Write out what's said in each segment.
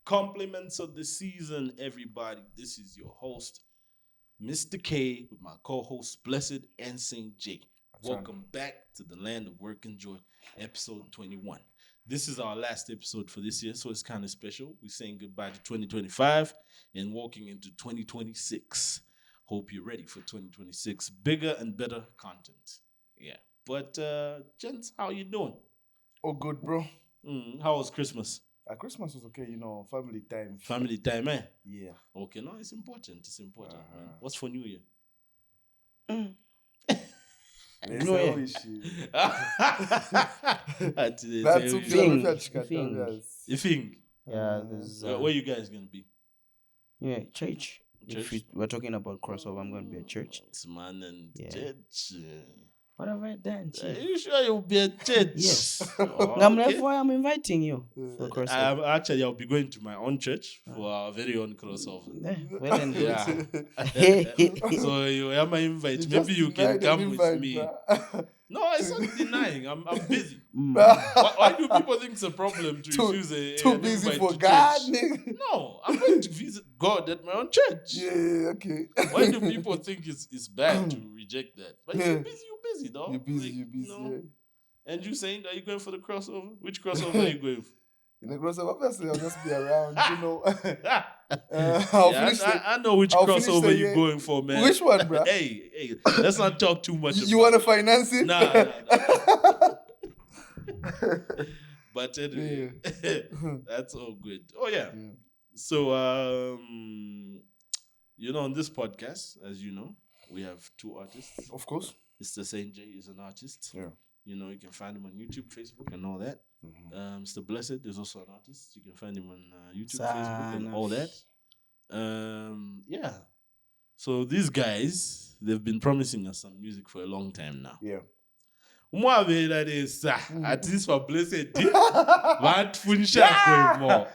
Compliments of the season, everybody. This is your host, Mr. K, with my co-host Blessed and Saint J. Welcome back to the land of work and joy, episode 21. This is our last episode for this year, so it's kind of special. We're saying goodbye to 2025 and walking into 2026. Hope you're ready for 2026. Bigger and better content. Yeah. But, gents, how you doing? Oh, good, bro. How was Christmas? Christmas was okay, family time. Family time, eh? Yeah. Okay, no, it's important. It's important, man. What's for New Year? That's No, yeah. no issue. That's That's it. Thing. You think? Yeah, there's Where you guys gonna be? church. Church? If we're talking about crossover, I'm going to be at church. It's man and Yeah. church. What have I done? Are Chief? you sure you'll be at church? Yes. Oh, That's okay. why I'm inviting you for crossover. I'll be going to my own church for our very own crossover. Well and good. Yeah. So you am I invite? Maybe you can come with me. No, it's not denying. I'm busy. Why do people think it's a problem to refuse Too an busy invite for to God, church? nigga. No, I'm going to visit God at my own church. Yeah, okay. Why do people think it's bad to reject that? But Yeah. you're busy, dog. You're busy, Like, you're busy. you know. Yeah. And you saying, are you going for the crossover? Which crossover are you going for? In the crossover, obviously, I'll just be around, Yeah, I'll finish I know which I'll finish crossover the you're year. going for, man. Which one, bruh? Hey, let's not talk too much You about want to finance it? Nah. But anyway, that's all good. Oh, yeah. Yeah. So, on this podcast, as you know, we have two artists. Of course. Mr. Saint J is an artist. Yeah. You can find him on YouTube, Facebook, and all that. Mr. Blessed is also an artist. You can find him on YouTube, Facebook, and all that. Yeah. So these guys, they've been promising us some music for a long time now. Yeah. At least for Blessed, but funisha more.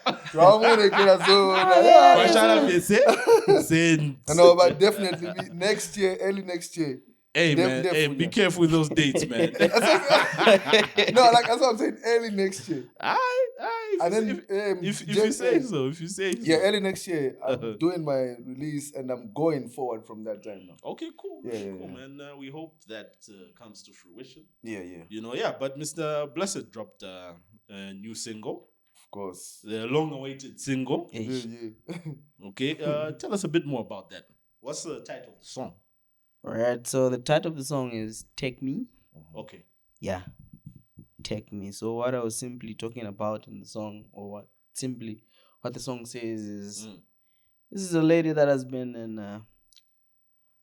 I know, but definitely next year, early next year. Hey man, Definitely. be careful with those dates, man. No, like that's what I'm saying. Early next year. If you say so, Yeah, early next year. I'm doing my release and I'm going forward from that time now. Okay, cool. Yeah, cool, yeah. man. We hope that comes to fruition. Yeah. But Mr. Blessed dropped a new single, Of course. the long-awaited single. Yeah. Okay, tell us a bit more about that. What's the title of the song? Alright, so the title of the song is Take Me. Okay. Yeah. Take Me. So what I was simply talking about in the song, or what the song says is this is a lady that has been in a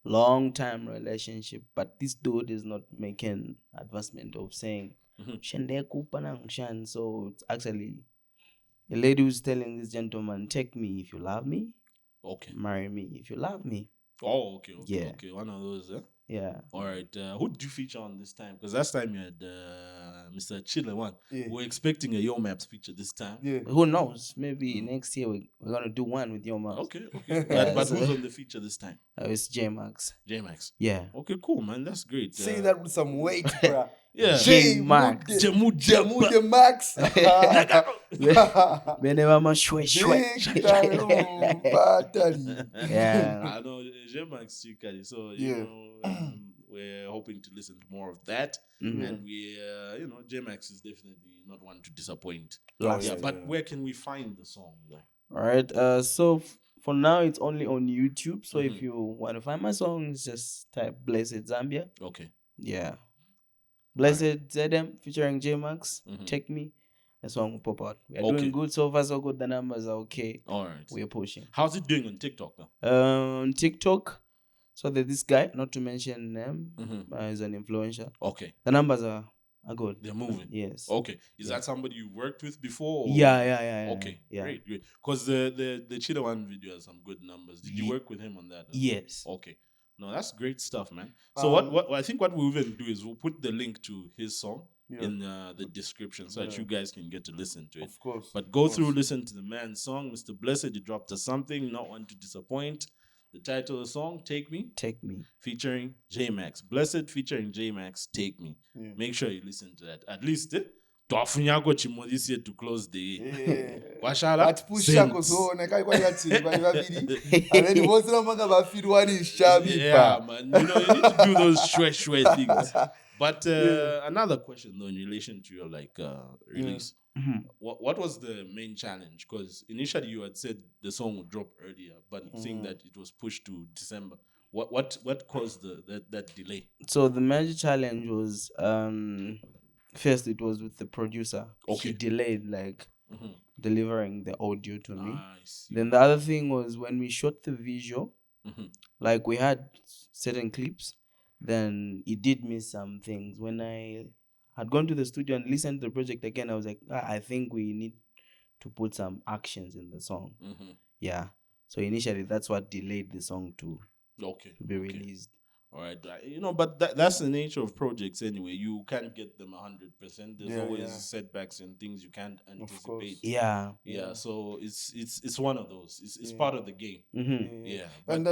long time relationship, but this dude is not making advancement of saying "Shende kupa na ngshan." So it's actually the lady who's telling this gentleman, take me if you love me. Okay. Marry me if you love me. Oh, okay. Yeah. Okay. One of those, huh? Yeah. All right. Who did you feature on this time? Because last time you had Mr. Chile one. Yeah. We're expecting a Yo Maps feature this time. Yeah. Who knows? Maybe next year we're gonna do one with your mom. Okay. But who's on the feature this time? It's J-Max. J-Max. Yeah. Okay, cool, man. That's great. Say that with some weight, bruh. Yeah. J-Max. Jamu the Max. Whenever shwe. Yeah. I know J-Max Chikari. So, Yeah. we're hoping to listen to more of that. Mhm. And we, J-Max is definitely not one to disappoint. Yeah, But where can we find the song? Like? All right. So for now it's only on YouTube. So if you want to find my songs, just type Blessed Zambia. Okay. Yeah. Blessed ZM featuring J-Max. Mhm. Take Me. The song will pop out. We are Okay. doing good so far, so good. The numbers are okay. All right. We are pushing. How's it doing on TikTok now? On TikTok. So there's this guy, not to mention him, he's an influencer. Okay. The numbers are good. They're moving. Yes. Okay. Is that somebody you worked with before? Or? Yeah. Okay. Yeah. Great. Because the Cheetah One video has some good numbers. Did you work with him on that? Yes. Okay. No, that's great stuff, man. So what I think what we'll even do is we'll put the link to his song in the description so that you guys can get to listen to it. Of course. But go through, listen to the man's song, Mr. Blessed. He dropped us something, not one to disappoint. The title of the song, Take Me, Take Me. featuring J-Max. Blessed featuring J-Max, Take Me. Yeah. Make sure you listen to that. At least Twafunyako chimo this year to close the year. Yeah. Kwashala? But pusha Cents. kuzoona kai kwanyati vari vaviri and then vose vamanga vafirwani Yeah, shavipa. man. You know, you need to do those shwe things. But another question though in relation to your release. What was the main challenge? Because initially you had said the song would drop earlier, but seeing that it was pushed to December, what caused that delay? So the major challenge was first it was with the producer. Okay. He delayed delivering the audio to me. I see. Then the other thing was when we shot the visual, like we had certain clips, then it did miss some things. When I had gone to the studio and listened to the project again, I was like, I think we need to put some actions in the song. Yeah. So initially that's what delayed the song to be released. All right, you know, but that's the nature of projects anyway. You can't get them 100%. There's always setbacks and things you can't anticipate. Yeah. So it's one of those. It's part of the game. Yeah. And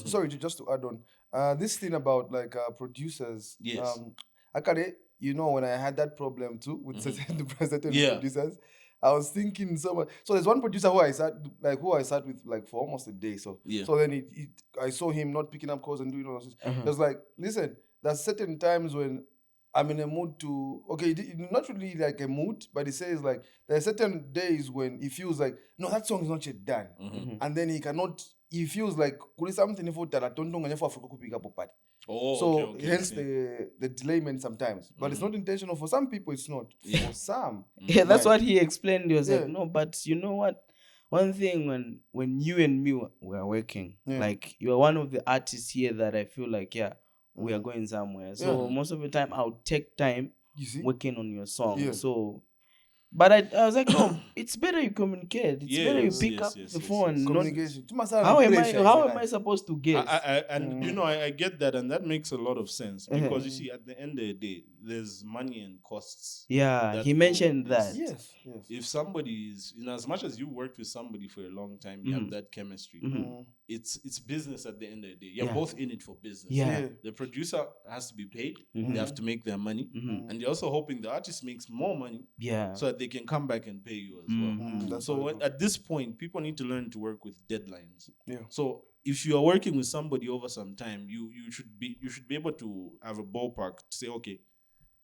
sorry, just to add on, this thing about producers. Yes. Akade, you know, when I had that problem too with certain producers, I was thinking so much. So there's one producer who I sat with for almost a day. So then I saw him not picking up calls and doing all this. I was like, listen, there's certain times when I'm in a mood to not really like a mood, but he says like there are certain days when he feels like no, that song is not yet done, and then he feels like kuli something for that for pick up a part. Hence the delayment sometimes. But it's not intentional. For some people, it's not. For some. Yeah, that's what he explained. He was like, no, but you know what? One thing when you and me were working, like you are one of the artists here that I feel like, we are going somewhere. So most of the time I'll take time working on your song. Yeah. So but I was like, no, it's better you communicate. It's better you pick up the phone. Communication. How am I supposed to guess? You know, I get that, and that makes a lot of sense because you see, at the end of the day, there's money and costs. Yeah, he mentioned that. Yes. If somebody is, as much as you worked with somebody for a long time, you have that chemistry. It's business at the end of the day. You're both in it for business. Yeah. The producer has to be paid. They have to make their money, and they're also hoping the artist makes more money. Yeah. So that they can come back and pay you as well. So at this point, people need to learn to work with deadlines. Yeah. So if you are working with somebody over some time, you should be able to have a ballpark to say, okay,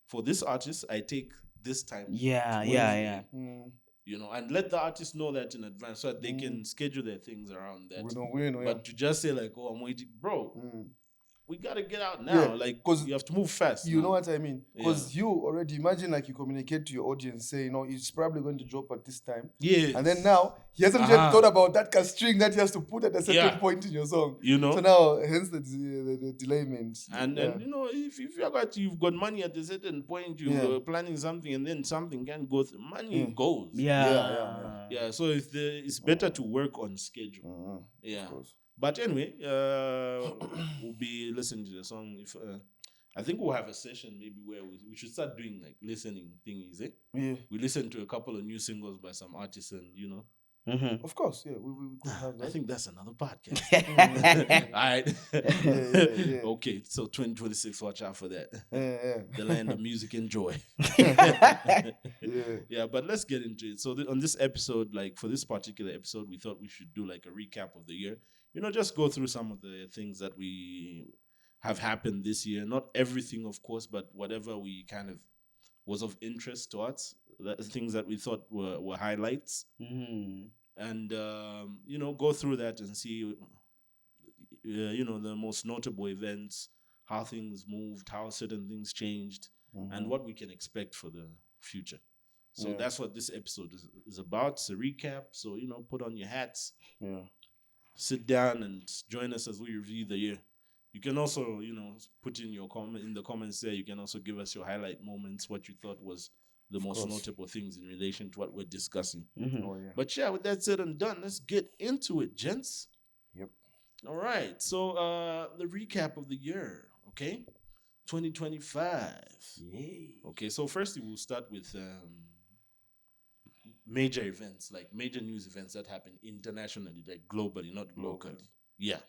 for this artist, I take this time. Yeah. You know, and let the artist know that in advance so that they can schedule their things around that. But to just say like, oh, I'm waiting, bro. We gotta get out now, because you have to move fast. You know what I mean? Because you already imagine like you communicate to your audience, say, it's probably going to drop at this time. Yeah. And then now he hasn't yet thought about that string that he has to put at a certain point in your song. You know. So now, hence the delayment. And you know, if you've got money at a certain point, you're planning something, and then something can go through. Money goes. Yeah. So it's better to work on schedule. Yeah. Of course. But anyway, we'll be listening to the song. If I think we'll have a session maybe where we should start doing like listening thingies. Yeah. We listen to a couple of new singles by some artists, and Of course, yeah. We could have that. I think that's another podcast. All right. Okay, so 2026, watch out for that. The land of music and joy. Yeah, but let's get into it. So on this episode, like for this particular episode, we thought we should do like a recap of the year. Just go through some of the things that we have happened this year. Not everything, of course, but whatever we kind of was of interest to us. The things that we thought were highlights. And, go through that and see, the most notable events, how things moved, how certain things changed, and what we can expect for the future. So that's what this episode is about. It's a recap. So, put on your hats. Sit down and join us as we review the year. You can also, put in your in the comments there. You can also give us your highlight moments, what you thought was the most notable things in relation to what we're discussing. But with that said and done, let's get into it, gents. Yep. All right. So the recap of the year, okay? 2025. Yay. Okay, so firstly we'll start with major events, like major news events that happen internationally, like globally, not locally. Yeah.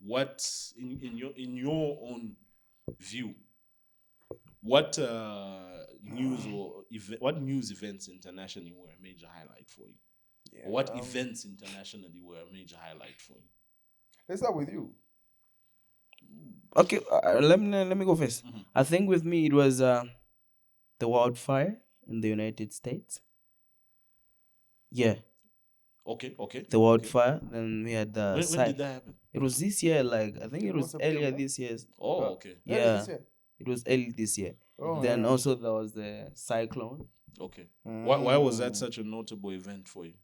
What in your own view, what news or what news events internationally were a major highlight for you? Yeah, Or what events internationally were a major highlight for you? let's start with you. Okay, let me go first. I think with me it was the wildfire in the United States. Yeah, Okay. the wildfire. Then we had the When did that happen? It was this year, like I think it was earlier September. this year. Oh, okay. Early Yeah, this year. it was early this year. Oh, Then yeah. also there was the cyclone. Okay. Why was that such a notable event for you?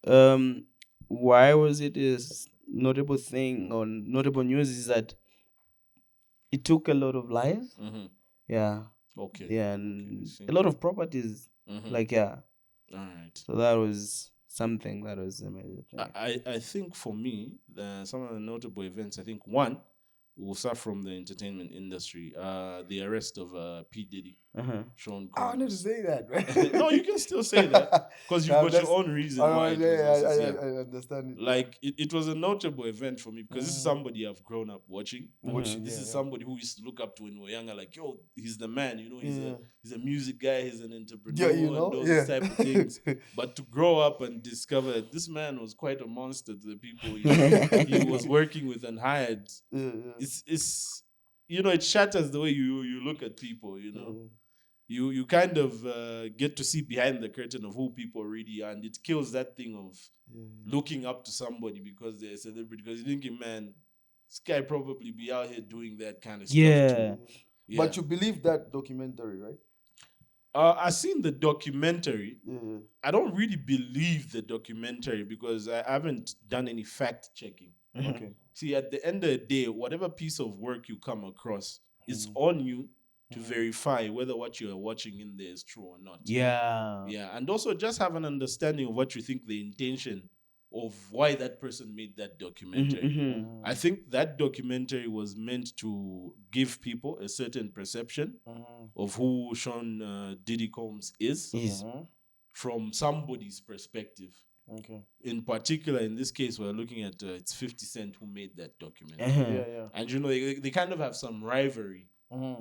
Um, why was it is notable thing or notable news is that it took a lot of lives. Yeah, Okay. yeah, Okay, I and see. a lot of properties. Like yeah, All right. so that was something that was a major thing. I think for me, some of the notable events, I think one, we'll start from the entertainment industry. The arrest of P. Diddy, Sean I wanted to Combs. say that, right? No, you can still say that because you've got That's- your own reason why it was yeah, also, I understand it. like it was a notable event for me because this is somebody I've grown up watching. This is somebody who used to look up to when we were younger, like, yo, he's the man, you know, he's a music guy, he's an entrepreneur, Yeah, and all these type of things. But to grow up and discover that this man was quite a monster to the people he was working with and hired, it's you know, it shatters the way you look at people, you know. You kind of get to see behind the curtain of who people really are, and it kills that thing of looking up to somebody because they're a celebrity. Because you're thinking, man, this guy probably be out here doing that kind of stuff too. Yeah. But you believe that documentary, right? I seen the documentary. I don't really believe the documentary because I haven't done any fact checking. Okay. See, at the end of the day, whatever piece of work you come across, it's on you to verify whether what you are watching in there is true or not. Yeah, and also just have an understanding of what you think the intention of why that person made that documentary. I think that documentary was meant to give people a certain perception of who Sean Diddy Combs is from somebody's perspective. Okay. In particular, in this case, we're looking at it's 50 Cent who made that documentary. Yeah. And you know, they kind of have some rivalry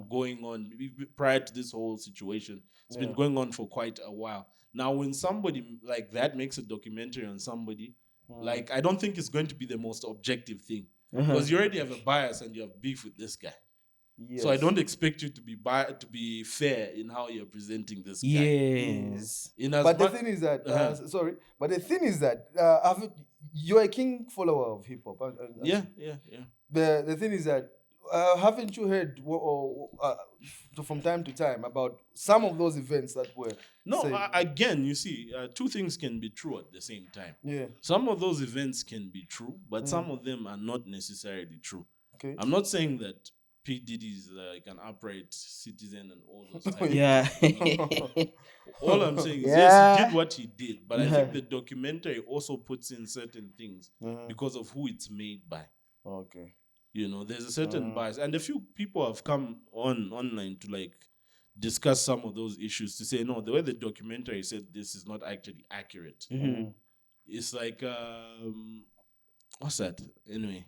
going on prior to this whole situation. It's been going on for quite a while. Now, when somebody like that makes a documentary on somebody, like, I don't think it's going to be the most objective thing because you already have a bias and you have beef with this guy. Yes. So I don't expect you to be fair in how you're presenting this guy. Yes. But the thing is that but the thing is that you're a king follower of hip hop. Yeah. The thing is that haven't you heard from time to time about some of those events that were? No, again, you see, two things can be true at the same time. Yeah. Some of those events can be true, but some of them are not necessarily true. Okay. I'm not saying that P. Diddy is like an upright citizen and all those types Yeah. of things. All I'm saying is, yes, he did what he did, but I think the documentary also puts in certain things because of who it's made by. Okay. You know, there's a certain bias, and a few people have come online to like discuss some of those issues to say, no, the way the documentary said this is not actually accurate. It's like, what's that? Anyway,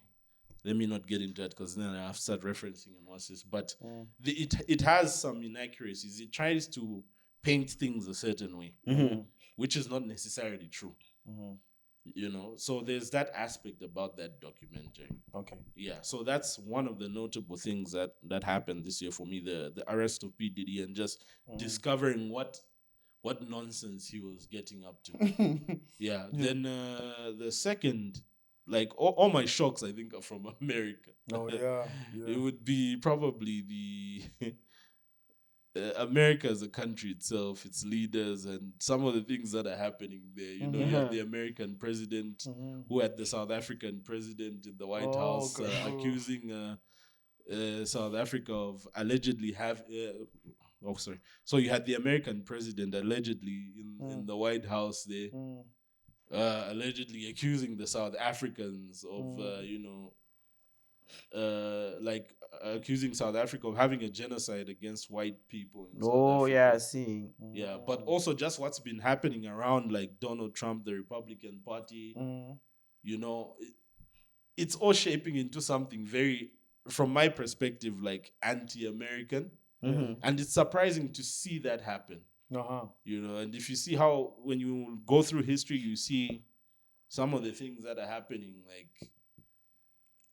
let me not get into that because then I have to start referencing and what's this. But it has some inaccuracies. It tries to paint things a certain way, which is not necessarily true. You know, so there's that aspect about that documentary. Okay. Yeah, so that's one of the notable things that happened this year for me, the arrest of P. Diddy and just discovering what nonsense he was getting up to. Yeah. Then the second, like all my shocks, I think, are from America. Oh yeah. It would be probably the America as a country itself, its leaders, and some of the things that are happening there. You know, you have the American president who had the South African president in the White House accusing South Africa of allegedly So you had the American president allegedly in the White House there, allegedly accusing the South Africans of, like accusing South Africa of having a genocide against white people in South Africa. Yeah, I see. Yeah, but also just what's been happening around like Donald Trump, the Republican Party. You know, it's all shaping into something very, from my perspective, like anti-American. And it's surprising to see that happen. You know, and if you see how when you go through history, you see some of the things that are happening. Like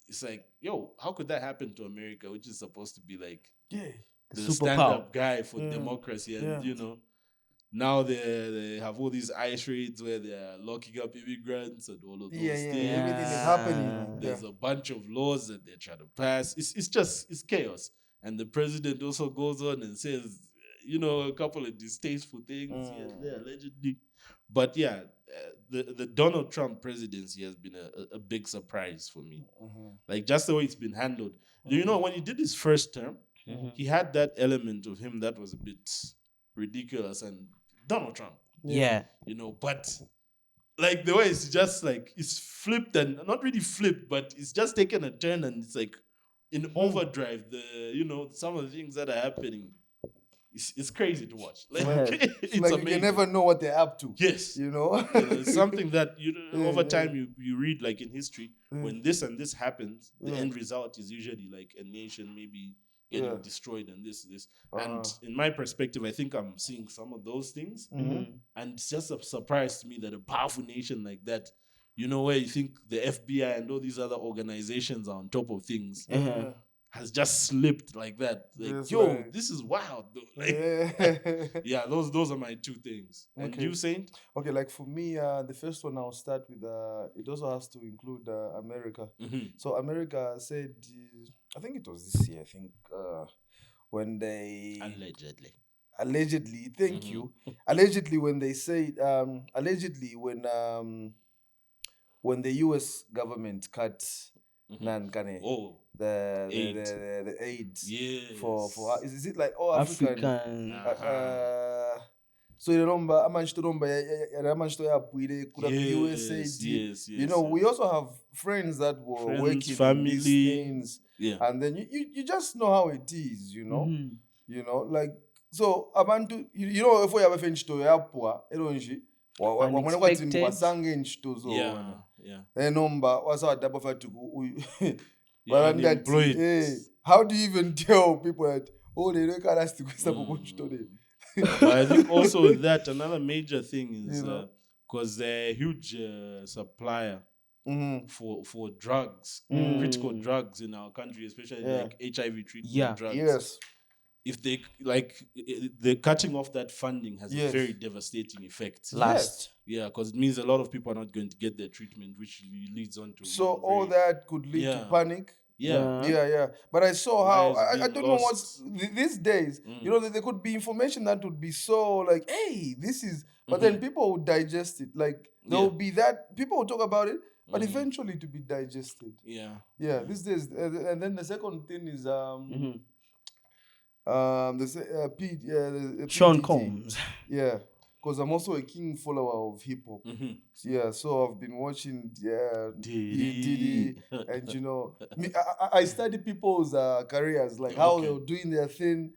it's like, yo, how could that happen to America, which is supposed to be like the stand-up guy for democracy, and you know. Now they have all these ICE raids where they're locking up immigrants and all of those things. Everything is happening. There's a bunch of laws that they're trying to pass. It's chaos. And the president also goes on and says, you know, a couple of distasteful things here and there, allegedly. But yeah, the Donald Trump presidency has been a big surprise for me. Like just the way it's been handled. Do you know when he did his first term, he had that element of him that was a bit ridiculous and Donald Trump. Yeah. You know, but like the way it's just like it's flipped and not really flipped, but it's just taken a turn and it's like in overdrive. Some of the things that are happening. It's crazy to watch. Like it's like amazing. You never know what they're up to. Yes. You know? It's something that over time you read like in history, when this and this happens, the end result is usually like a nation maybe getting destroyed and this. And in my perspective, I think I'm seeing some of those things. And it's just a surprise to me that a powerful nation like that, you know, where you think the FBI and all these other organizations are on top of things, has just slipped like that. Like, this is wild. Like, yeah, those are my two things. And you, Saint? Okay, like for me, the first one I'll start with, it also has to include America. So America said, I think it was this year, when they... Allegedly, thank you. Allegedly, when they said, when the US government cut the aid for is it like African? So you remember US aid. You know, we also have friends that were working family. In these things, and then you just know how it is, you know. You know, like so abantu, you know, if we have a friend to yapwa elonji how do you even tell people that they don't care us to but I think also that another major thing is because they're a huge supplier for drugs, critical drugs in our country, especially like HIV treatment drugs. Yes. If they the cutting off that funding has a very devastating effect. Because it means a lot of people are not going to get their treatment, which leads on to all that could lead to panic. But I saw how I don't know what's these days. You know, there could be information that would be so like, hey, this is, but then people would digest it. Like there will be that people will talk about it, but eventually to be digested. These days, and then the second thing is Sean Combs. Because I'm also a king follower of hip hop. So I've been watching Diddy, and you know, I study people's careers, like how they were doing their thing.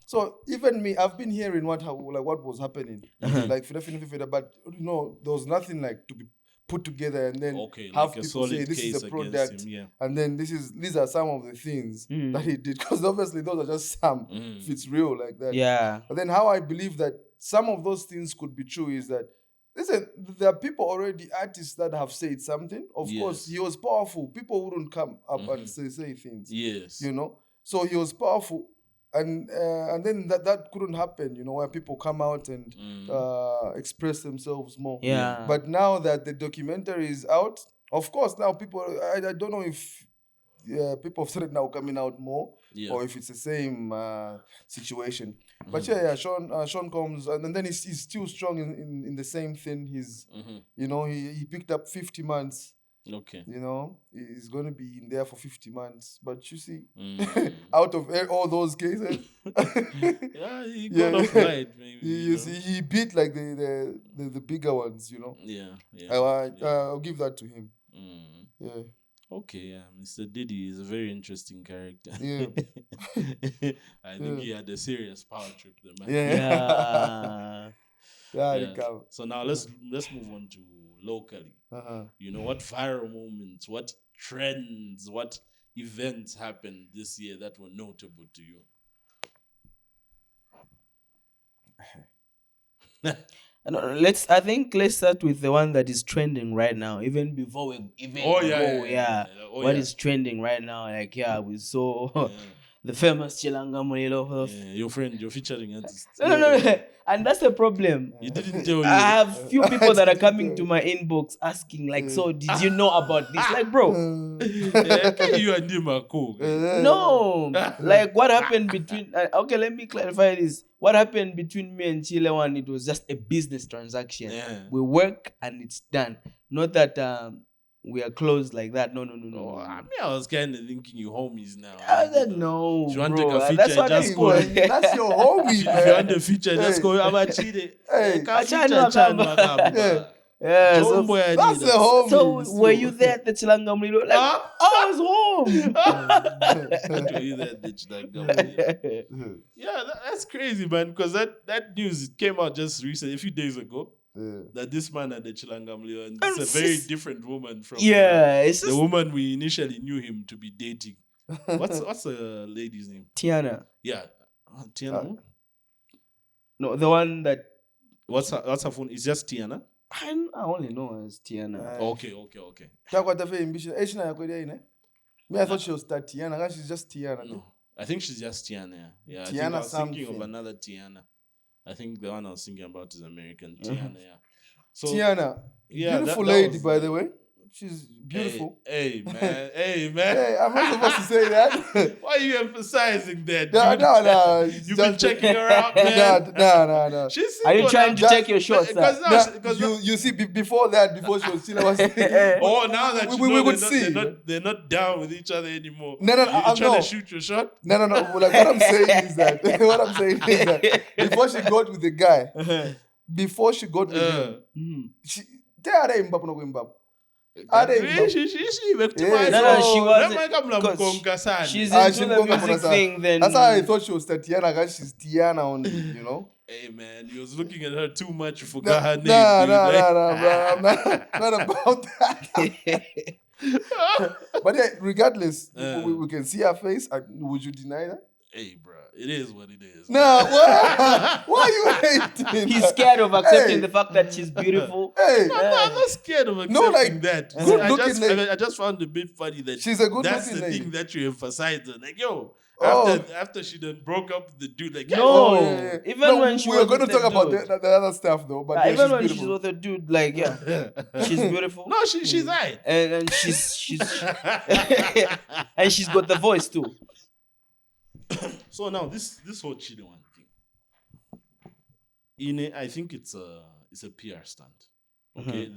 So even me, I've been hearing what was happening, like but you know, there was nothing like to be put together and then have like people say this is a product and then these are some of the things that he did, because obviously those are just some if it's real like that. But then how I believe that some of those things could be true is that listen, there are people already, artists that have said something. Of course, he was powerful. People wouldn't come up and say things. You know, so he was powerful. And then that couldn't happen, you know, where people come out and express themselves more. But now that the documentary is out, of course, now people, I don't know if people have started now coming out more, or if it's the same situation. But Sean Combs, and then he's still strong in the same thing. He's, you know, he picked up 50 months. You know, he's going to be in there for 50 months. But you see, out of all those cases, he got off light. Maybe you see, he beat like the bigger ones. You know. I'll give that to him. Okay, Mr. Diddy is a very interesting character. I think he had a serious power trip. So now let's move on to locally. You know, what viral moments, what trends, what events happened this year that were notable to you? let's start with the one that is trending right now. Even before we even what is trending right now? Like we saw the famous Chilanga Mulilo. Your friend, you're featuring artist. No. And that's the problem. He didn't tell you. I have few people that are coming to my inbox asking, like, so did you know about this? Like, bro, you and him are cool. no. Like, what happened between? Okay, let me clarify this. What happened between me and Chile One? It was just a business transaction. Yeah. We work and it's done. Not that we are close like that. No. I mean, I was kind of thinking you homies now. No, if you want bro. to take a feature, That's what just go. That's your homie. If you want a feature, just go. I'm a cheated. Yeah, so that's the homie. So were you there at the Chilanga Mulilo? Like, I was home. Were you there at the Chilanga Mulilo? Yeah, that's crazy, man. Because that news came out just recently, a few days ago. That this man had the Chilanga Mulilo, and it's a very different woman from it's the woman we initially knew him to be dating. What's the lady's name? Tiana. Yeah, Tiana. No, the one that. What's her phone? It's just Tiana. I only know her as Tiana. Okay. Me, I thought she was Tiana. She's just Tiana. No, I think she's just Tiana. Yeah, Tiana I was thinking of another Tiana. I think the one I was thinking about is American. Tiana, yeah. So, Tiana. Beautiful lady, by the way. She's beautiful. Hey, man. Hey, I'm not supposed to say that. Why are you emphasizing that? No. You've been checking her out, man. No. Are you trying to take your shots? Because you see, before she was still now that we would see. They're not down with each other anymore. No. You're trying to shoot your shot? No. Like, what I'm saying is that before she got with the guy, before she got with him, she She's into the music thing. Then that's how I thought she was Tatiana. Guys, she's Tiana only. You know. Hey man, you was looking at her too much. You forgot her name. No, bro. I'm not about that. But yeah, regardless, we can see her face. Would you deny that? Hey, bro, it is what it is. No, why are you hating? He's scared of accepting the fact that she's beautiful. Hey, I'm not scared of accepting that. I just found it a bit funny that she's a good that's the lady. thing that you emphasized on. Like, yo, after she done broke up with the dude, like, even when she we're going to talk about the other stuff though. But even when she's with a dude, like, she's beautiful. No, she's right, and she's and she's got the voice too. So now this whole Chile one thing, I think it's a PR stunt. Okay,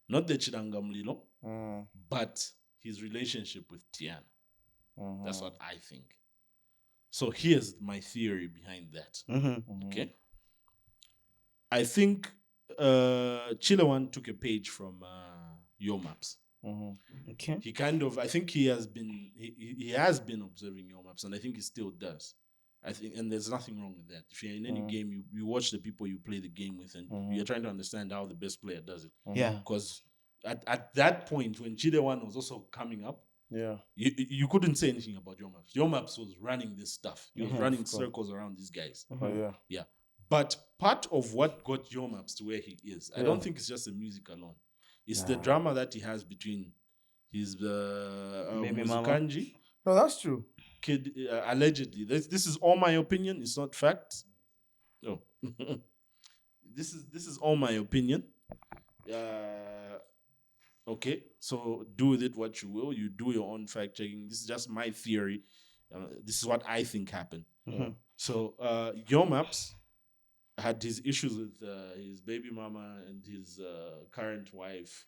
not the Chilanga Mulilo, but his relationship with Tiana. That's what I think. So here's my theory behind that. Okay, I think Chile one took a page from Your Maps. Okay. I think he has been observing Your Maps, and I think he still does. I think, and there's nothing wrong with that. If you're in any game, you watch the people you play the game with, and you're trying to understand how the best player does it. Yeah. Because at that point, when Chile One was also coming up, you couldn't say anything about Your Maps. Your Maps was running this stuff. He was running circles around these guys. Yeah. But part of what got Your Maps to where he is, I don't think it's just the music alone. It's the drama that he has between his Baby Kanji. No, that's true. Kid, allegedly. This is all my opinion. It's not fact. No. This is all my opinion. Okay, so do with it what you will. You do your own fact checking. This is just my theory. This is what I think happened. So Your Maps had his issues with his baby mama and his current wife.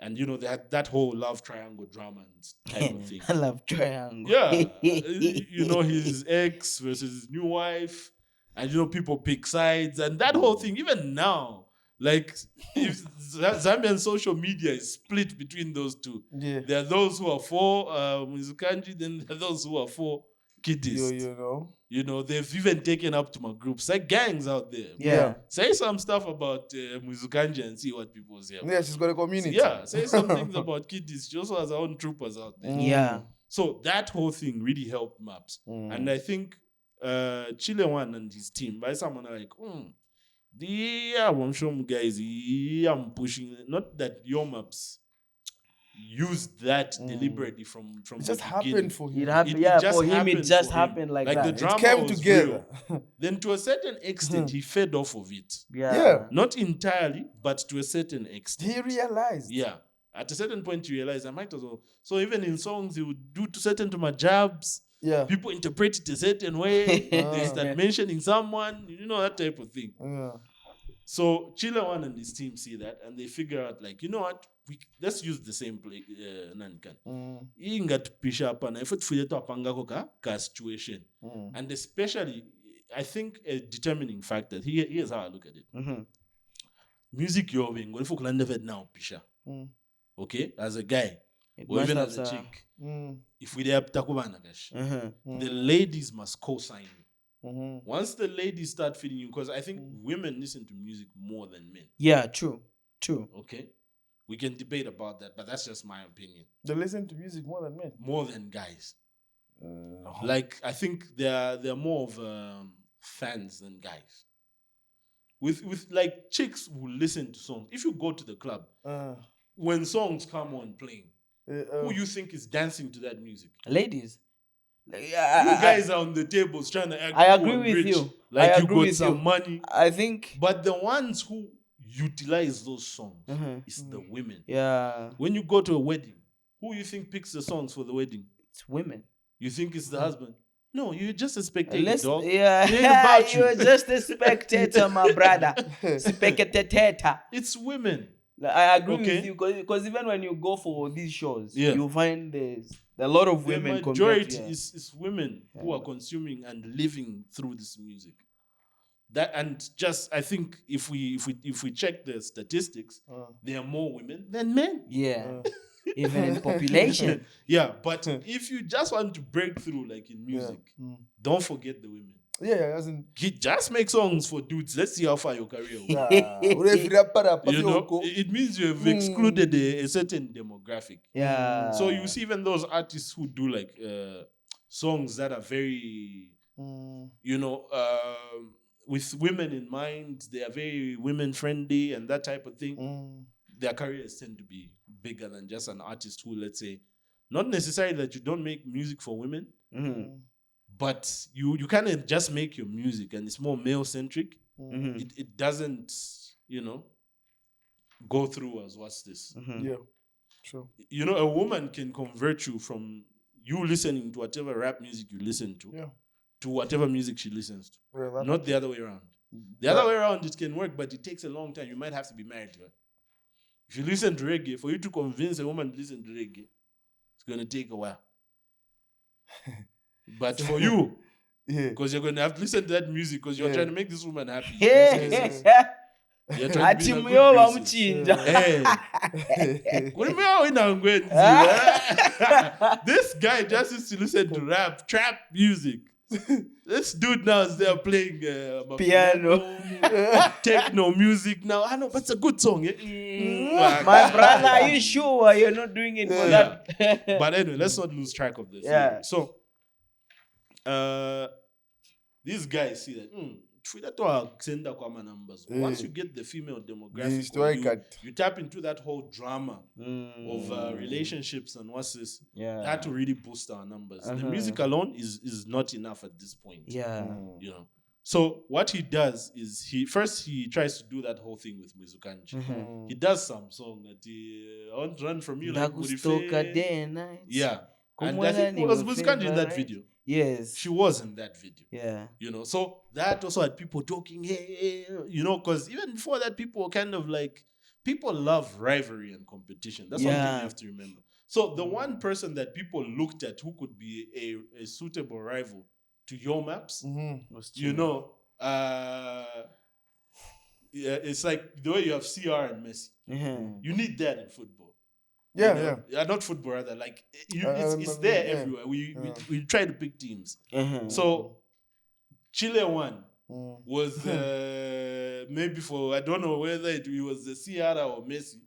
And, they had that whole love triangle drama and type of thing. Love triangle. Yeah. His ex versus his new wife. And, people pick sides. And that whole thing, even now, like, if Zambian social media is split between those two. Yeah. There are those who are for Muzukanji, then there are those who are for kiddies. They've even taken up to my groups, like gangs out there. Yeah. Say some stuff about Muzukanji and see what people say. Yeah, she's got a community. Yeah, say some things about kiddies. She also has her own troopers out there. Yeah. So that whole thing really helped Maps. And I think Chile One and his team, by someone like, I'm sure guys, I'm pushing. Not that Yo Maps used that deliberately from It the just beginning. happened for him. It happened, for him, it just happened like that. The It drama came was together. real. Then to a certain extent, he fed off of it. Yeah. Not entirely, but to a certain extent. He realized. Yeah. At a certain point, you realize I might as well. So even in songs, he would do to certain to my jabs. Yeah. People interpret it a certain way. They start mentioning someone, that type of thing. Yeah. So Chile One and his team see that, and they figure out, like, you know what? Let's use the same play. Nankan. Ingatpisha hapana. If it's ka situation, and especially, I think a determining factor. Here's how I look at it. Music you're doing, if you never now pisha. Okay, as a guy, or even as a chick, if we have takubana gash, the ladies must co-sign you. Once the ladies start feeding you, because I think women listen to music more than men. Yeah, true. Okay, we can debate about that, but that's just my opinion. They listen to music more than men. More than guys. Like, I think they're more of fans than guys. With like, chicks will listen to songs. If you go to the club, when songs come on playing, who you think is dancing to that music? Ladies. You guys are on the tables trying to act. I agree with rich, you. Like, I you agree got with some you. money. I think. But the ones who utilize those songs is the women. Yeah. When you go to a wedding, who you think picks the songs for the wedding? It's women. You think it's the husband? No, you're just a spectator, dog. Yeah, it ain't about you. You're just a spectator, my brother. Spectator. It's women. I agree with you, because even when you go for these shows, you find there's a lot of women. The majority is women who are consuming and living through this music. That, and just, I think if we check the statistics, there are more women than men. Yeah. Even in population. Yeah, but if you just want to break through, like in music, don't forget the women. Yeah, just make songs for dudes. Let's see how far your career will go. It means you have excluded a certain demographic. Yeah. So you see, even those artists who do like songs that are very, with women in mind, they are very women friendly and that type of thing. Their careers tend to be bigger than just an artist who, let's say, not necessarily that you don't make music for women, but you kind of just make your music and it's more male centric. It doesn't, go through as what's this. Yeah, sure. A woman can convert you from you listening to whatever rap music you listen to to whatever music she listens to. Not the other way around. The other way around, it can work, but it takes a long time. You might have to be married to her. If you listen to reggae, for you to convince a woman to listen to reggae, it's going to take a while. But for you, because you're going to have to listen to that music because you're trying to make this woman happy. You're trying to be in a good graces. This guy just used to listen to trap music. This dude now is there playing piano, techno music now. I know, but it's a good song. My brother, are you sure you're not doing it for that? But anyway, let's not lose track of this. Yeah. So, these guys see that. Once you get the female demographic, you tap into that whole drama of relationships and what's this. That to really boost our numbers. The music alone is not enough at this point. So what he does is he tries to do that whole thing with Mizukanji. He does some song that I want to run from you like day and night. Yeah. And I think it was Mizukanji in that video. Yes. She was in that video. Yeah. So that also had people talking, hey, because even before that, people were kind of like, people love rivalry and competition. That's something you have to remember. So the one person that people looked at who could be a suitable rival to Yo Maps, it's like the way you have CR and Messi. You need that in football. Not football, rather. Like it's there everywhere. We try to pick teams. So Chile One was maybe for, I don't know whether it was the Ciara or Messi.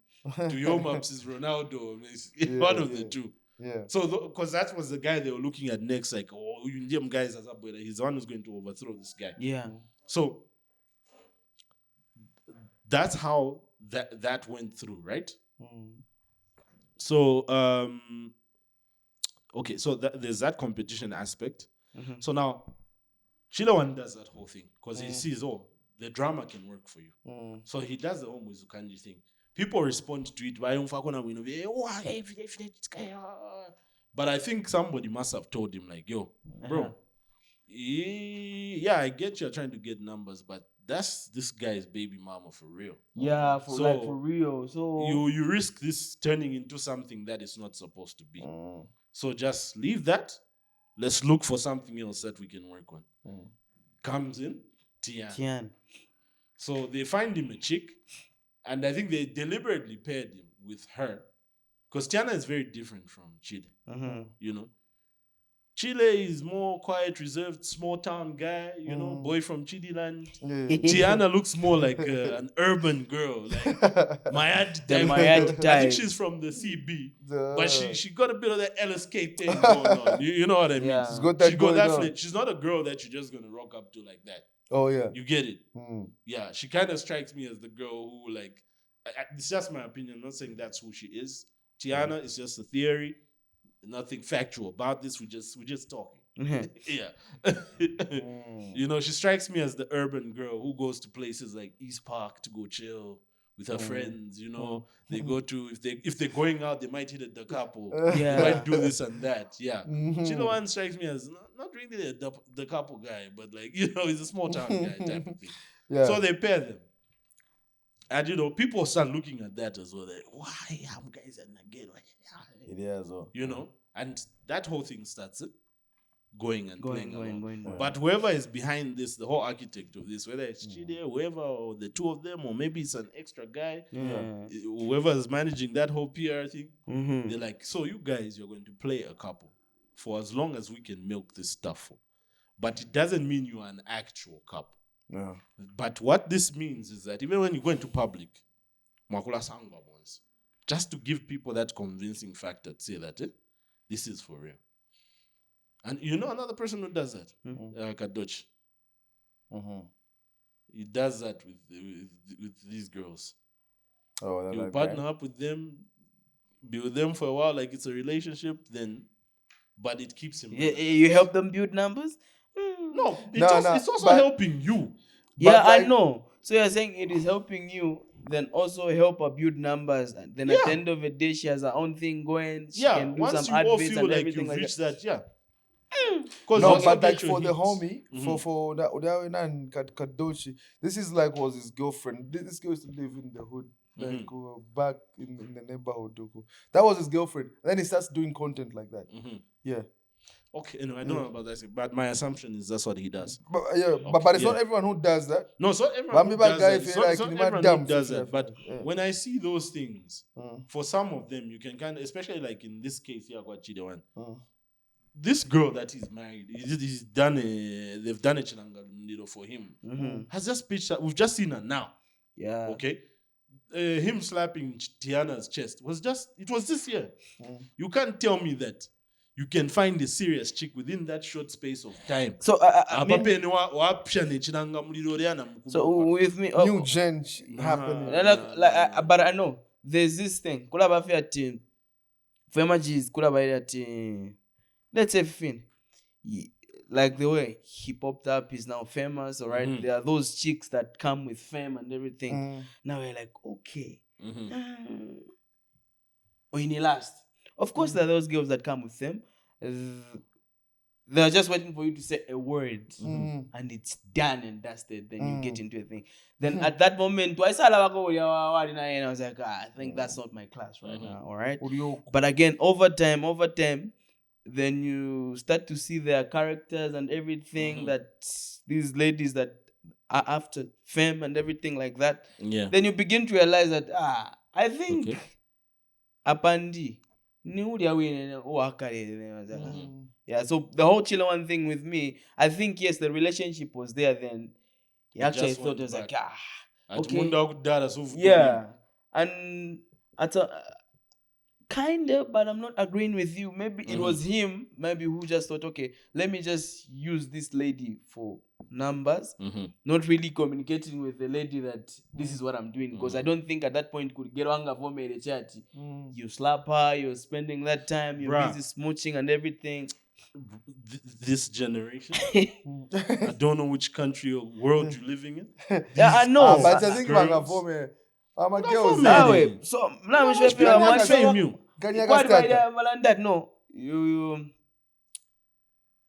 To Yo Maps is Ronaldo or Messi. One of the two. Yeah. So because that was the guy they were looking at next, like, Indian guys as up, he's the one who's going to overthrow this guy. Yeah. So that's how that went through, right? So okay, so there's that competition aspect. So now Chilawan does that whole thing because he sees, the drama can work for you. So he does the whole Muzukanji thing. People respond to it. But I think somebody must have told him, like, yo, bro, yeah, I get you're trying to get numbers, but that's this guy's baby mama for real. Yeah, for real. So you risk this turning into something that is not supposed to be. So just leave that. Let's look for something else that we can work on. Comes in Tian. So they find him a chick, and I think they deliberately paired him with her, because Tiana is very different from Chile. You know, Chile is more quiet, reserved, small town guy. You know, boy from Chile land. Tiana looks more like an urban girl, like Mayad type. I think she's from the CB, but she got a bit of that LSK thing going on. You know what I mean? Yeah. She's got that She's not a girl that you're just gonna rock up to like that. Oh yeah, you get it. Yeah, she kind of strikes me as the girl who, like, it's just my opinion. I'm not saying that's who she is. Tiana is just a theory, nothing factual about this. We're just talking. Yeah. You know, she strikes me as the urban girl who goes to places like East Park to go chill with her friends. You know, they go to, if they're going out, they might hit the couple. They might do this and that. Yeah. Chilowan strikes me as not really the couple guy, but, like, you know, he's a small town guy type of thing. Yeah. So they pair them. And, you know, people start looking at that as well. Like, why am guys and again? It is, you know, and that whole thing starts going along. But whoever is behind this, the whole architect of this, whether it's Chide, whoever, or the two of them, or maybe it's an extra guy, whoever is managing that whole PR thing, they're like, so you guys, you're going to play a couple for as long as we can milk this stuff for. But it doesn't mean you are an actual couple. Yeah. But what this means is that even when you go into public, just to give people that convincing factor to say that this is for real. And you know another person who does that? Kadoch. He does that with these girls. Oh, you partner up with them, be with them for a while, like it's a relationship, then, but it keeps him. You help them build numbers? No, it's also helping you. Yeah, I know. So you're saying it is helping you, then also help her build numbers. And then at the end of the day, she has her own thing going. She can do once some you all adverts feel and like everything you've like reached that. No, but like for the homie, for that and Kadoshi, this is like was his girlfriend. This girl used to live in the hood, like back in the neighborhood. That was his girlfriend. Then he starts doing content like that. Yeah. Okay, anyway, I don't know about that, but my assumption is that's what he does. But but it's not everyone who does that. No, it's not everyone who does that. It's not everyone who does that. But when I see those things, for some of them, you can kind of, especially like in this case here, Chidewan, this girl that he's married, they've done a Chinanga for him. Has just pitched that. We've just seen her now. Yeah. Okay. Him slapping Tiana's chest was this year. You can't tell me that you can find a serious chick within that short space of time. So with me, new gen happening. But I know there's this thing. Let's say Finn, like the way he popped up, is now famous. All right, there are those chicks that come with fame and everything. Now we're like, okay, or in the last, of course, there are those girls that come with them. They're just waiting for you to say a word, and it's done and dusted. Then you get into a thing. Then at that moment, I was like, I think that's not my class right now. All right, but again, over time, then you start to see their characters and everything, that these ladies that are after fame and everything like that. Yeah. Then you begin to realize that I think Apandi. Yeah, so the whole Chilawan thing with me, I think yes, the relationship was there then. He actually thought it was like, okay. Yeah. And kind of, but I'm not agreeing with you. Maybe it was him, maybe who just thought, okay, let me just use this lady for numbers, not really communicating with the lady that this is what I'm doing. Because I don't think at that point could get on for me the chat. You slap her, you're spending that time, you're busy smooching and everything. This generation, I don't know which country or world you're living in. Yeah, I know. But I think I'm a girl. So now I'm sure no. You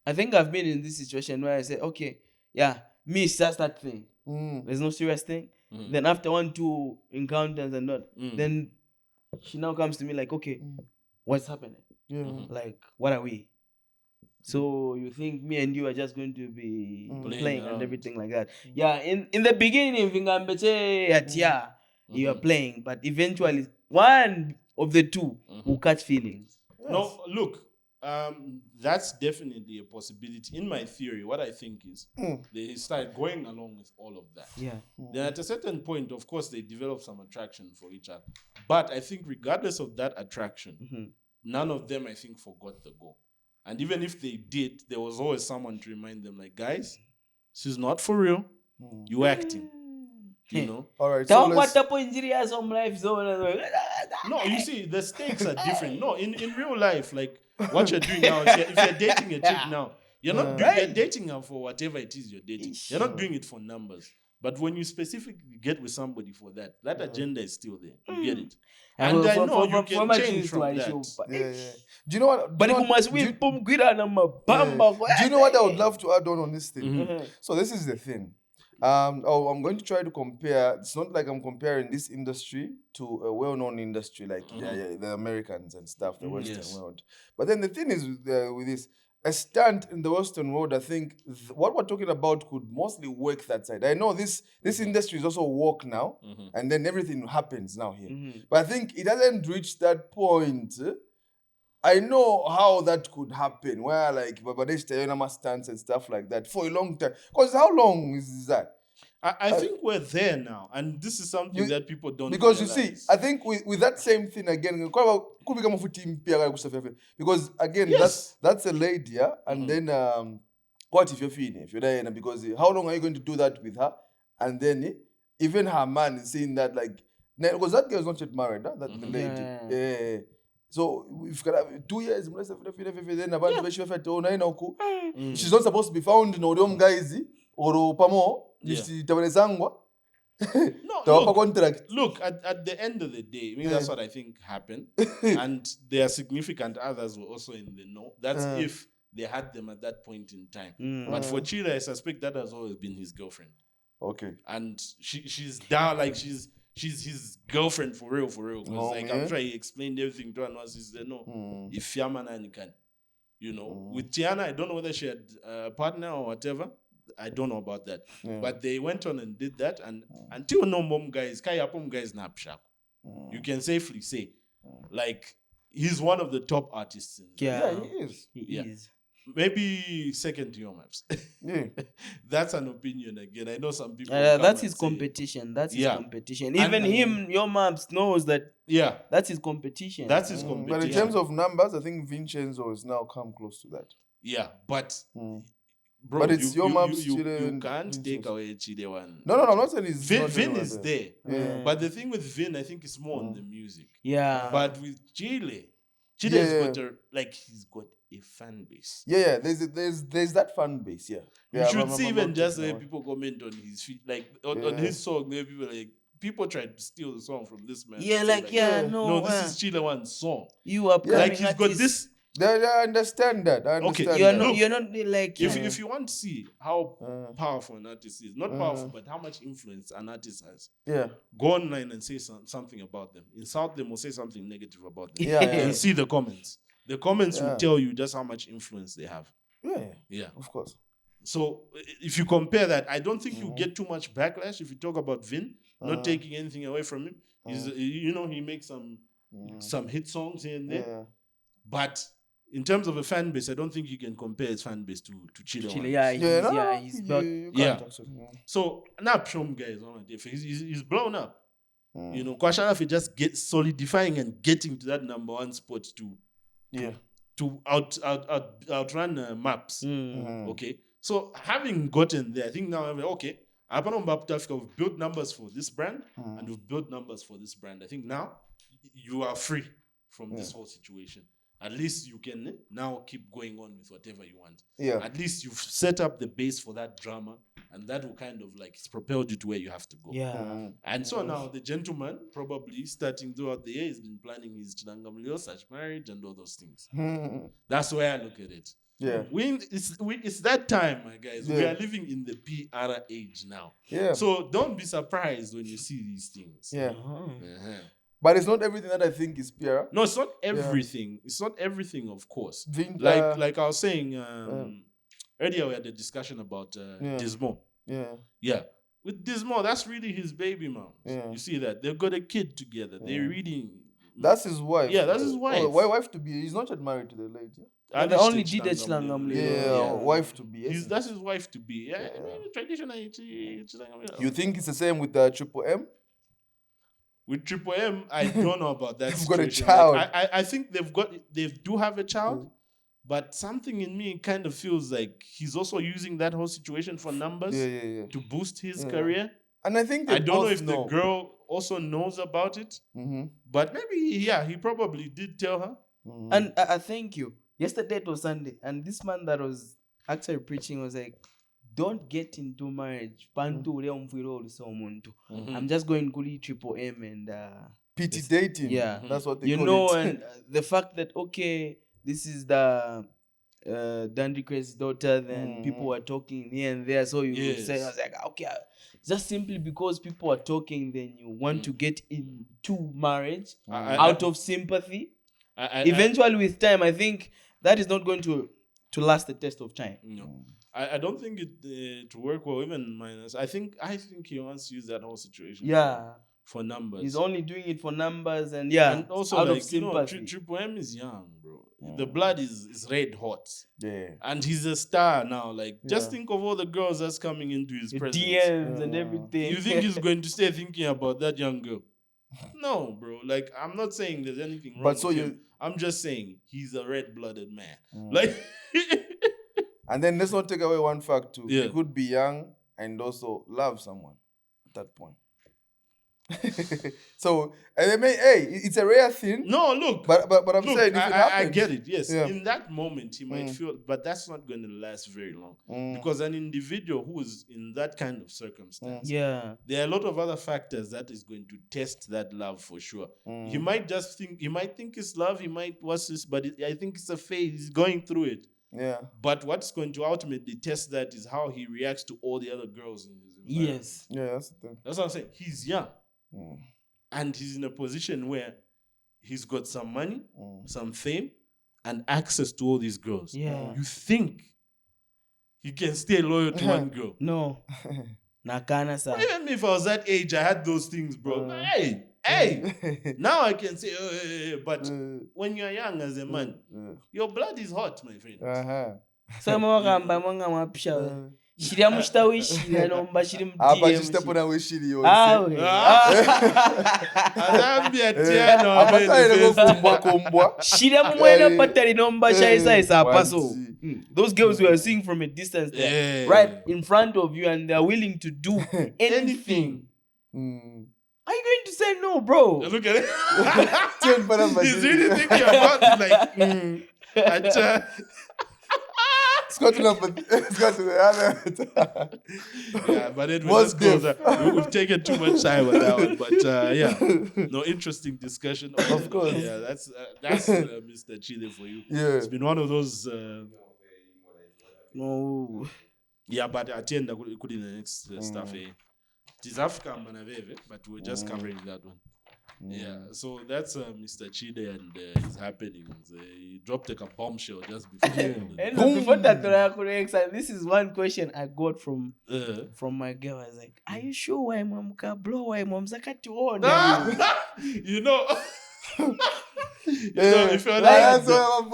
I think I've been in this situation where I say, okay, yeah, me starts that thing. There's no serious thing. Then after 1-2 encounters and not, then she now comes to me like, okay, what's happening? Like, what are we? So you think me and you are just going to be playing and everything like that? Yeah, in the beginning, you are playing, but eventually one of the two will catch feelings. Yes. No, look, that's definitely a possibility. In my theory, what I think is they start going along with all of that. Yeah. Then at a certain point, of course, they develop some attraction for each other. But I think regardless of that attraction, none of them, I think, forgot the goal. And even if they did, there was always someone to remind them, like, guys, this is not for real. You acting. You know? All right. No, you see, the stakes are different. No, in real life, like what you're doing now, if you're dating a chick now, you're not you're dating her for whatever it is you're dating. You're not doing it for numbers. But when you specifically get with somebody for that, that agenda is still there. You get it. And I know you can change from that. Do you know what? Do you know what I would love to add on this thing? So this is the thing. I'm going to try to compare. It's not like I'm comparing this industry to a well-known industry like the Americans and stuff, the Western world. But then the thing is with this, a stunt in the Western world, I think what we're talking about could mostly work that side. I know this industry is also woke now, and then everything happens now here. But I think it hasn't reached that point. I know how that could happen, where like Babadesh stunts and stuff like that for a long time. Because how long is that? I think we're there now, and this is something that people don't because realize. You see, I think with that same thing again, because again, that's a lady, yeah, and then what if you're feeling if you're there, because how long are you going to do that with her? And then even her man is saying that like because that girl is not yet married, huh? That the lady, so if you have 2 years, then she's not supposed to be found in Oriom guys or Pamo. Look, at the end of the day, I mean, that's what I think happened. And their significant others were also in the know. That's if they had them at that point in time. But for Chile, I suspect that has always been his girlfriend. Okay. And she's down, like she's his girlfriend for real. I'm sure he explained everything to her once. He said, no, if Yamana and can. You know, with Tiana, I don't know whether she had a partner or whatever. I don't know about that. But they went on and did that. And until no mom guys, Kayapom guys napshak. You can safely say, like, he's one of the top artists. Yeah, he is. He is. Maybe second to your maps. That's an opinion again. I know some people. That's his competition. That's his competition. Even him, your maps knows that. Yeah, that's his competition. That's his competition. But in terms of numbers, I think Vincenzo has now come close to that. Yeah, but. Bro, but it's your maps. You can't take away Chile one. No, I'm not saying it's Vin is there. But the thing with Vin, I think, is more on the music. Yeah. But with Chile's got he's got a fan base. Yeah. There's that fan base. Yeah. You should see even just the way people comment on his feet, like on his song. There people people tried to steal the song from this man. Yeah, no, this is Chile One's song. You are like he's got this. I understand that. You're not like if you want to see how powerful an artist is, not powerful, but how much influence an artist has. Yeah. Go online and say something about them. Insult them or say something negative about them. And see the comments. The comments will tell you just how much influence they have. Yeah. Of course. So if you compare that, I don't think you get too much backlash if you talk about Vin, not taking anything away from him. He's, he makes some hit songs here and there, but in terms of a fan base, I don't think you can compare his fan base to Chile. He's built. So now Pshom guy is on a different. He's blown up. You know, Kwashana for just solidifying and getting to that number one spot to outrun maps. Okay, so having gotten there, I think now okay, we've built numbers for this brand and we've built numbers for this brand. I think now you are free from this whole situation. At least you can now keep going on with whatever you want. Yeah. At least you've set up the base for that drama, and that will kind of like it's propelled you to where you have to go. Yeah. And so now the gentleman, probably starting throughout the year, has been planning his Chilangamlio, such marriage, and all those things. That's where I look at it. Yeah. It's that time, my guys. We are living in the PR age now. Yeah. So don't be surprised when you see these things. Yeah. But it's not everything that I think is PR. No, it's not everything. It's not everything, of course. Like I was saying earlier, we had a discussion about Dismo. Yeah. With Dismo, that's really his baby mom. You see that? They've got a kid together. They're reading. That's his wife. Yeah, that's his wife. Oh, wife to be. He's not yet married to the lady. They only did a Chilangamleo. Yeah, wife to be. That's his wife to be. Yeah. Traditionally, you think it's the same with the Triple M? With Triple M, I don't know about that. They've got a child. Like, I think they do have a child, but something in me kind of feels like he's also using that whole situation for numbers to boost his career. And I think I don't know if the girl also knows about it, but maybe he probably did tell her. And I thank you. Yesterday it was Sunday, and this man that was actually preaching was like, don't get into marriage. I'm just going to Triple M and PT dating. Yeah, that's what they call it. And the fact that this is the Dandy Crazy's daughter. Then people were talking here and there, so you say, I was like, okay, just simply because people are talking, then you want to get into marriage out of sympathy. Eventually, with time, I think that is not going to last the test of time. No. I don't think it to work well, even minus. I think he wants to use that whole situation. For numbers. He's only doing it for numbers and also out of sympathy. Triple M is young, bro. The blood is red hot. Yeah. And he's a star now. Like, just think of all the girls that's coming into his presence. DMs and everything. You think he's going to stay thinking about that young girl? No, bro. Like, I'm not saying there's anything wrong with him. I'm just saying he's a red-blooded man. Like. And then let's not take away one fact too. He could be young and also love someone at that point. So, it's a rare thing. No, look. But I'm saying if it happens, I get it. Yes, in that moment he might feel, but that's not going to last very long because an individual who is in that kind of circumstance, there are a lot of other factors that is going to test that love for sure. He might think it's love. He might but I think it's a phase. He's going through it. Yeah. But what's going to ultimately test that is how he reacts to all the other girls in his environment. Yes. Yeah, that's the thing. That's what I'm saying. He's young. And he's in a position where he's got some money, some fame, and access to all these girls. Yeah. You think he can stay loyal to one girl? No. Nakana sa. Even if I was that age, I had those things, bro. Hey, now I can say, but when you're young as a man, your blood is hot, my friend. So shiri amushitawe shiri nomba shiri mdiye mshitapo na weshiri yonse azambia tiano abatale ngokumbwa kombwa shiri amwena patali nomba shaisa apaso. Those girls who are seeing from a distance right in front of you and they're willing to do anything. Are you going to say no, bro? Look at it. He's really thinking about it like It's got to the other. Yeah, but anyway, we've taken too much time on that one. But no, interesting discussion. Of course. Yeah, that's Mr. Chile for you. Yeah. It's been one of those. No. Yeah, but I tend to put in the next stuff. It is Africa, but we're just covering that one. Yeah, so that's Mr. Chide and his happenings. He dropped like a bombshell just before. And before that, this is one question I got from my girl. I was like, "Are you sure why mom can blow? Why mom's like at you You know, if you're like, that's why I'm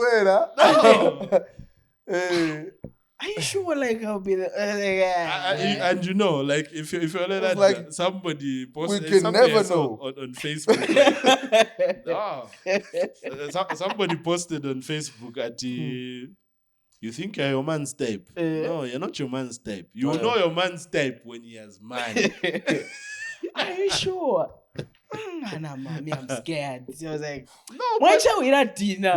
Are you sure? Like I'll be the and you know, like if you're like like, that, somebody posted we can somebody never I saw know. on Facebook. Like, somebody posted on Facebook at the. You think you're your man's type? No, you're not your man's type. You know your man's type when he has money. Are you sure? Nah, mommy, I'm scared. She was like, No, why shall we not dinner?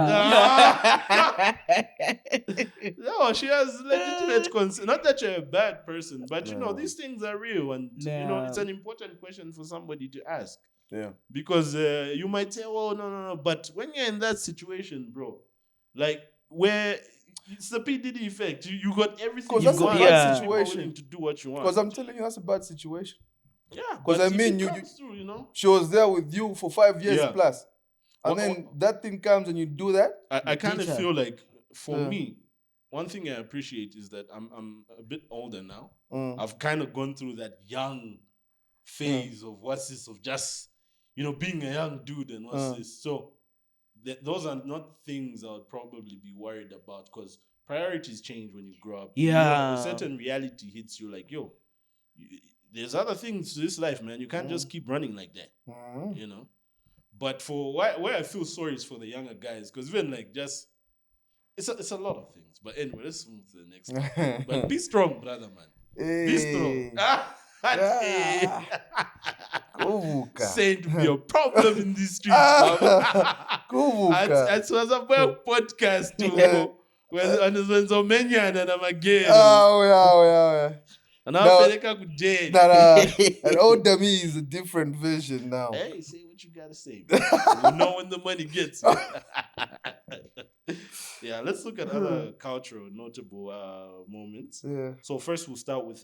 No, she has legitimate concern. Not that you're a bad person, but you know, these things are real. And, you know, it's an important question for somebody to ask. Yeah. Because you might say, oh, no. But when you're in that situation, bro, like where it's the PDD effect. You got everything you that's want. a bad People are situation. willing to do what you want. Because I'm telling you, that's a bad situation. Yeah, because I mean, you know, she was there with you for 5 years plus, and then that thing comes and you do that. I kind of feel like for me, one thing I appreciate is that I'm a bit older now. I've kind of gone through that young phase of what's this, of just, you know, being a young dude and what's this. So those are not things I would probably be worried about, because priorities change when you grow up. Yeah. You know, a certain reality hits you like, yo, there's other things to this life, man. You can't just keep running like that, you know. But for where I feel sorry is for the younger guys, because even like just it's a lot of things. But anyway, let's move to the next one. But be strong, brother, man. Be strong. Saying to be a problem in these streets, and so as a podcast too. When so many and I'm again. And I'm an old dummy is a different vision now. Hey, say what you gotta say. You know when the money gets you. Yeah, let's look at other cultural notable moments. Yeah. So first we'll start with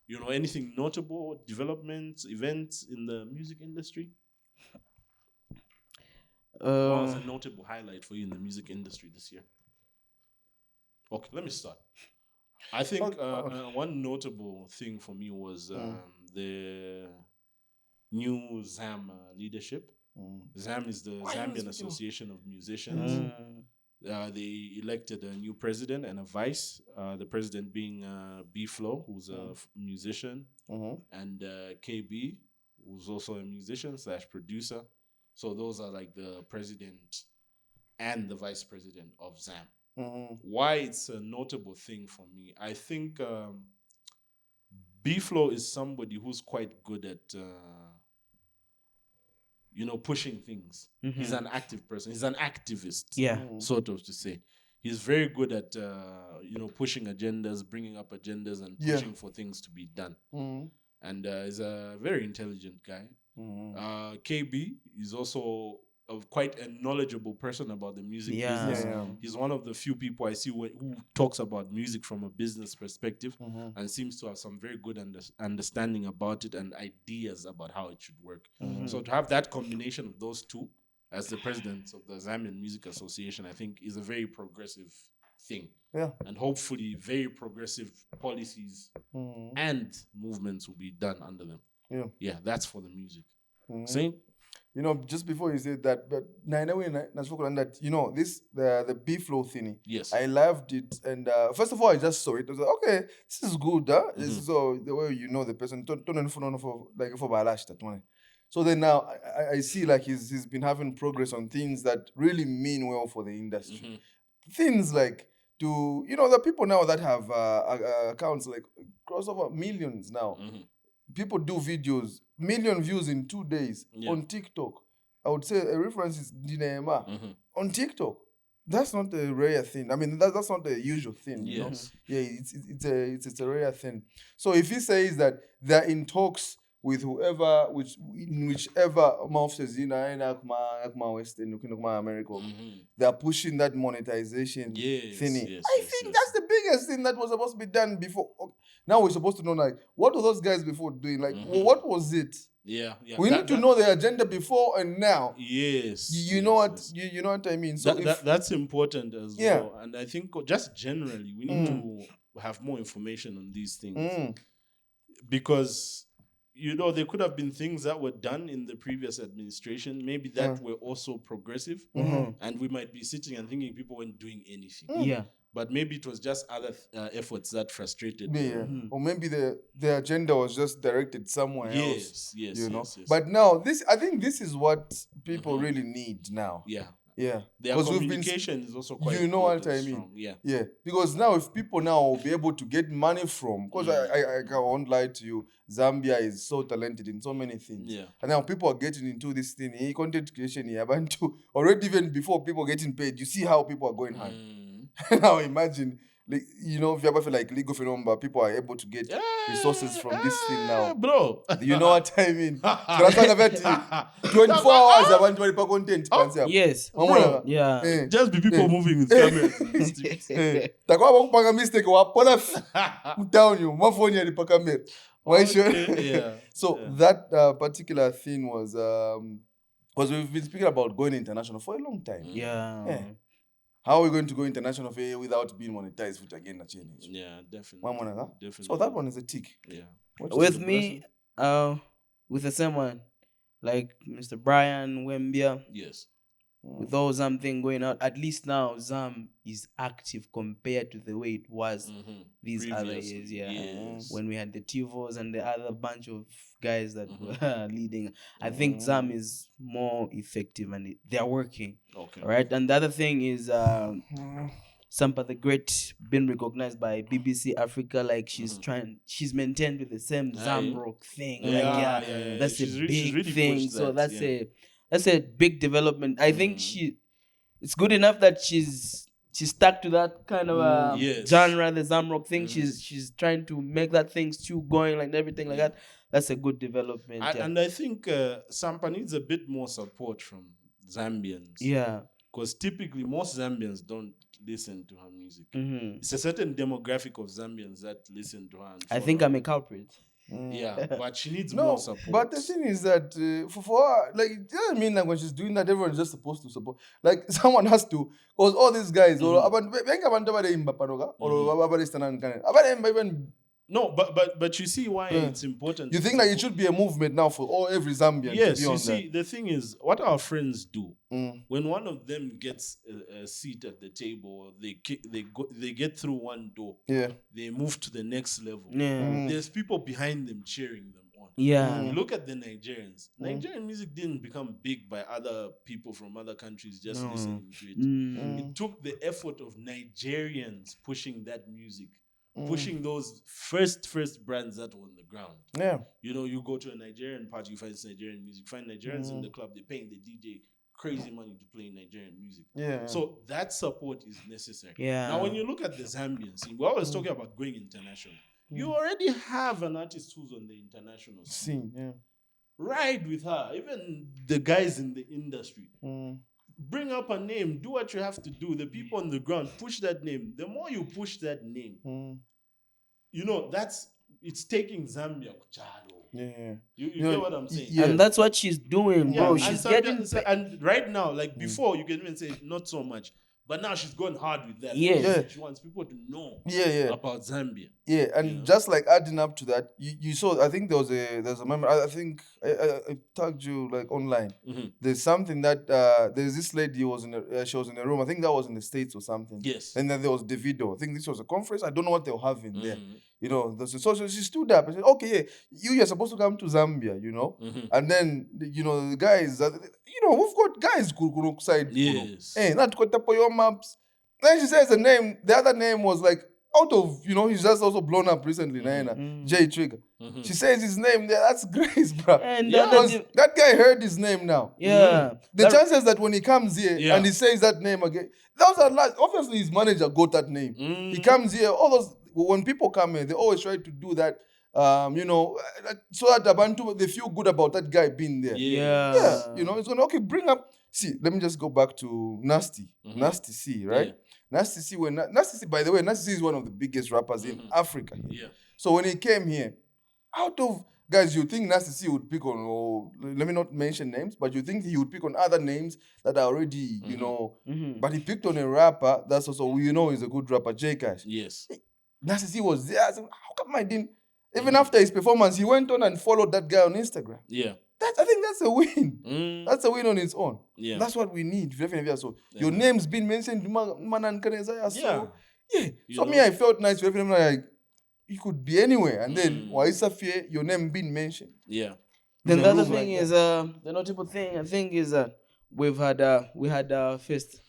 you know, anything notable, developments, events in the music industry? What was a notable highlight for you in the music industry this year? Okay, let me start. I think one notable thing for me was the new ZAM leadership. ZAM is the Zambian Association of Musicians. They elected a new president and a vice. The president being B-Flow, who's a musician, and KB, who's also a musician / producer. So those are like the president and the vice president of ZAM. Why it's a notable thing for me, I think B-Flow is somebody who's quite good at you know, pushing things. He's an active person. He's an activist, sort of to say. He's very good at you know, pushing agendas, bringing up agendas, and pushing for things to be done. And he's a very intelligent guy. KB is also quite a knowledgeable person about the music business. He's one of the few people I see who talks about music from a business perspective and seems to have some very good understanding about it and ideas about how it should work. So to have that combination of those two as the president of the Zambian Music Association, I think is a very progressive thing. And hopefully very progressive policies and movements will be done under them. Yeah, that's for the music. Same. You know, just before you said that, but that, you know, the B-Flow thingy. Yes. I loved it. And first of all, I just saw it. I was like, okay, this is good, huh? This is the way you know the person. So then now I see like he's been having progress on things that really mean well for the industry. Things like you know, the people now that have accounts like cross over millions now. People do videos, million views in 2 days on TikTok. I would say a reference is Dinema on TikTok. That's not a rare thing. I mean, that's not the usual thing. You know? Yeah, it's a rare thing. So if he says that they're in talks with whoever, whichever mouth says, you know, Western, America, they're pushing that monetization thingy. I think that's the biggest thing that was supposed to be done before. Now we're supposed to know, like, what were those guys before doing? Like, what was it? Yeah. We need to know the agenda before and now. Yes. You know what I mean? So that's important as well. And I think just generally, we need to have more information on these things. Because, you know, there could have been things that were done in the previous administration, maybe that were also progressive. And we might be sitting and thinking people weren't doing anything. but maybe it was just other efforts that frustrated. Yeah, or maybe the agenda was just directed somewhere else. Yes, you know. yes. But now I think this is what people really need now. Yeah. Yeah, Their communication is also quite. You know good what I mean? strong. Yeah. Yeah, because now if people now will be able to get money from, because I won't lie to you, Zambia is so talented in so many things. Yeah. And now people are getting into this thing, content creation here, but already even before people getting paid, you see how people are going hard. Now imagine, like, you know, if you ever feel like League of Number, people are able to get resources from this thing now. Bro. You know what I mean? 24 hours abantu bali pa content pansi apo. Yes. Bro. Yeah. Just be people moving with cameras in the streets. Takwa bakupanga mistake wapona down you mafoni ali pa camera. Why sure? Yeah. So that particular thing was because we've been speaking about going international for a long time. Yeah. How are we going to go international without being monetized with again a change? Yeah, definitely. Definitely. So that one is a tick. Yeah. With me, with the same one, like Mr. Brian Wembia. Yes. With all Zam thing going on, at least now Zam is active compared to the way it was these other years. Yeah. Yes. When we had the Tivos and the other bunch of guys that were leading, I think Zam is more effective and they're working. Okay. All right. And the other thing is Sampa the Great been recognized by BBC Africa, like she's maintained with the same Zam rock thing. That's a big really thing. So that's a big development. I think it's good enough that she's stuck to that kind of genre, the Zam rock thing. She's trying to make that thing still going, like everything like that. That's a good development. And I think Sampa needs a bit more support from Zambians. Yeah. Because typically most Zambians don't listen to her music. It's a certain demographic of Zambians that listen to her. I think I'm a culprit. Yeah, but she needs more support. But the thing is that for her, like, it doesn't mean like when she's doing that, everyone's just supposed to support. Like, someone has to, because all these guys, no, but you see why it's important. You think that it should be a movement now for every Zambian? Yes, to be on you see, the thing is, what our friends do when one of them gets a seat at the table, they get through one door. Yeah, they move to the next level. Yeah. There's people behind them cheering them on. Yeah. Look at the Nigerians. Nigerian music didn't become big by other people from other countries just listening to it. It took the effort of Nigerians pushing that music. Pushing those first brands that were on the ground. Yeah. You know, you go to a Nigerian party, you find Nigerian music. Find Nigerians in the club, they're paying the DJ crazy money to play Nigerian music. Yeah. So that support is necessary. Yeah. Now, when you look at the Zambian scene, we're always talking about going international. You already have an artist who's on the international scene. Yeah. Ride with her, even the guys in the industry. Bring up a name, do what you have to do. The people on the ground, push that name. The more you push that name, you know, it's taking Zambia. Yeah. You get what I'm saying? Yeah. And that's what she's doing, bro. She's getting... And right now, like before, you can even say not so much. But now she's going hard with that. Yeah. She wants people to know about Zambia. Yeah, and just like adding up to that, you saw, I think there's a member, I think I tagged you like online. There's something that, there's this lady she was in a room, I think that was in the States or something. Yes. And then there was Davido. I think this was a conference. I don't know what they were having there. You know, so she stood up and said, okay, you're supposed to come to Zambia, you know? And then, you know, the guys, you know, we've got guys who side. Yes. Hey, not your maps. Then she says the name, the other name was like, out of, you know, he's just also blown up recently, Jay Trigger. She says his name there, that's Grace, bro. And that guy heard his name now. Yeah. The chances that when he comes here and he says that name again, those are like, obviously his manager got that name. He comes here, all those, when people come here, they always try to do that, you know, so that Abantu, they feel good about that guy being there. Yeah. You know, it's going to, okay, bring up, see, let me just go back to Nasty. Nasty C, right? Yeah. Nasty C, by the way, Nasty C is one of the biggest rappers in Africa. Yeah. So when he came here, out of, guys, you think Nasty C would pick on, let me not mention names, but you think he would pick on other names that are already, you know, but he picked on a rapper that's also, we know is a good rapper, J Cash. Yes. Nasty C was there. I said, how come I didn't? Even after his performance, he went on and followed that guy on Instagram. Yeah. I think that's a win. That's a win on its own. Yeah. That's what we need. So your name's been mentioned. So Yeah. So me, I felt nice for everything. Like, you could be anywhere. And then, why is your name being mentioned? Yeah. Then the other thing is, the notable thing I think is that we had first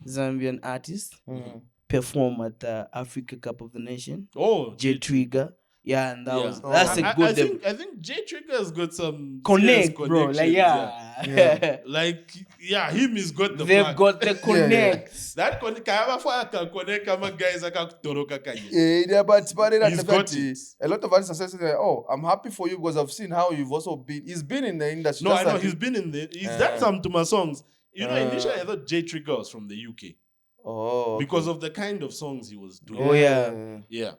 Zambian artist perform at the Africa Cup of the Nation. Oh, J Trigger. Yeah, and that's a good. I think J Trigger has got some connect, bro. Like like him is got the. They've got the connects. That connect kama guys akakutoroka kanye. Yeah, but he's got it. A lot of artists are saying, "Oh, I'm happy for you because I've seen how you've also been." He's been in the industry. No, I know he's been in the. He's done some to my songs. You know, initially I thought J Trigger was from the UK. Oh, okay. Because of the kind of songs he was doing. Oh yeah.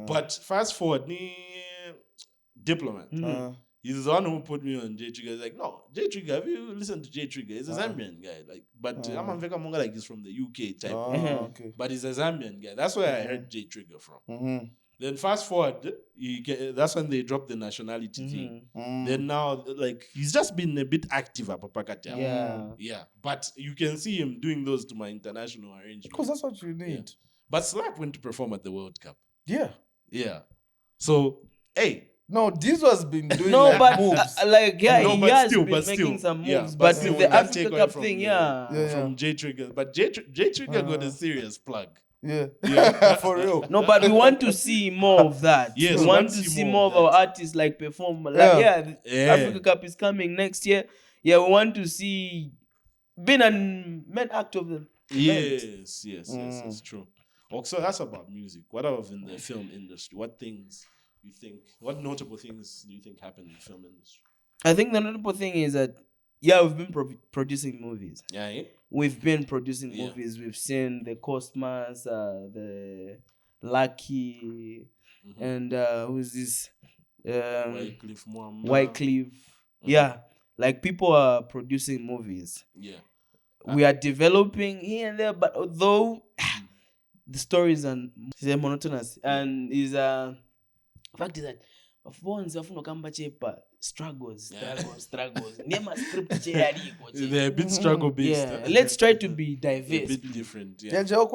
But fast forward, Diplomat. He's the one who put me on J Trigger. He's like, no, J Trigger. Have you listened to J Trigger? He's a Zambian guy. Like, but I'm Veka Monga, like he's from the UK type. Okay. But he's a Zambian guy. That's where I heard J Trigger from. Then fast forward, that's when they dropped the nationality thing. Then now, like, he's just been a bit active at Papakata. Yeah. But you can see him doing those to my international arrangements. Because that's what you need. Yeah. But Slap went to perform at the World Cup. Yeah. Yeah. So, hey. No, this was been doing moves. But he has been making some moves. But the Africa Cup thing, from J Trigger. But J Trigger got a serious plug. Yeah. For real. No, but we want to see more of that. Yes, we want to see more of our artists like perform. Like, Africa Cup is coming next year. Yeah, we want to see being a main act of the event. Yes, it's true. Also, that's about music. What about in the film industry? What things you think? What notable things do you think happen in the film industry? I think the notable thing is that we've been producing movies. We've been producing movies. We've seen the Cosmas, the Lucky, and who's this? Wycliffe. Yeah, like people are producing movies. Yeah, we are developing here and there, but although the stories are monotonous and is fact is that struggles. They're a bit struggle based. Yeah, let's try to be diverse. A bit different. No,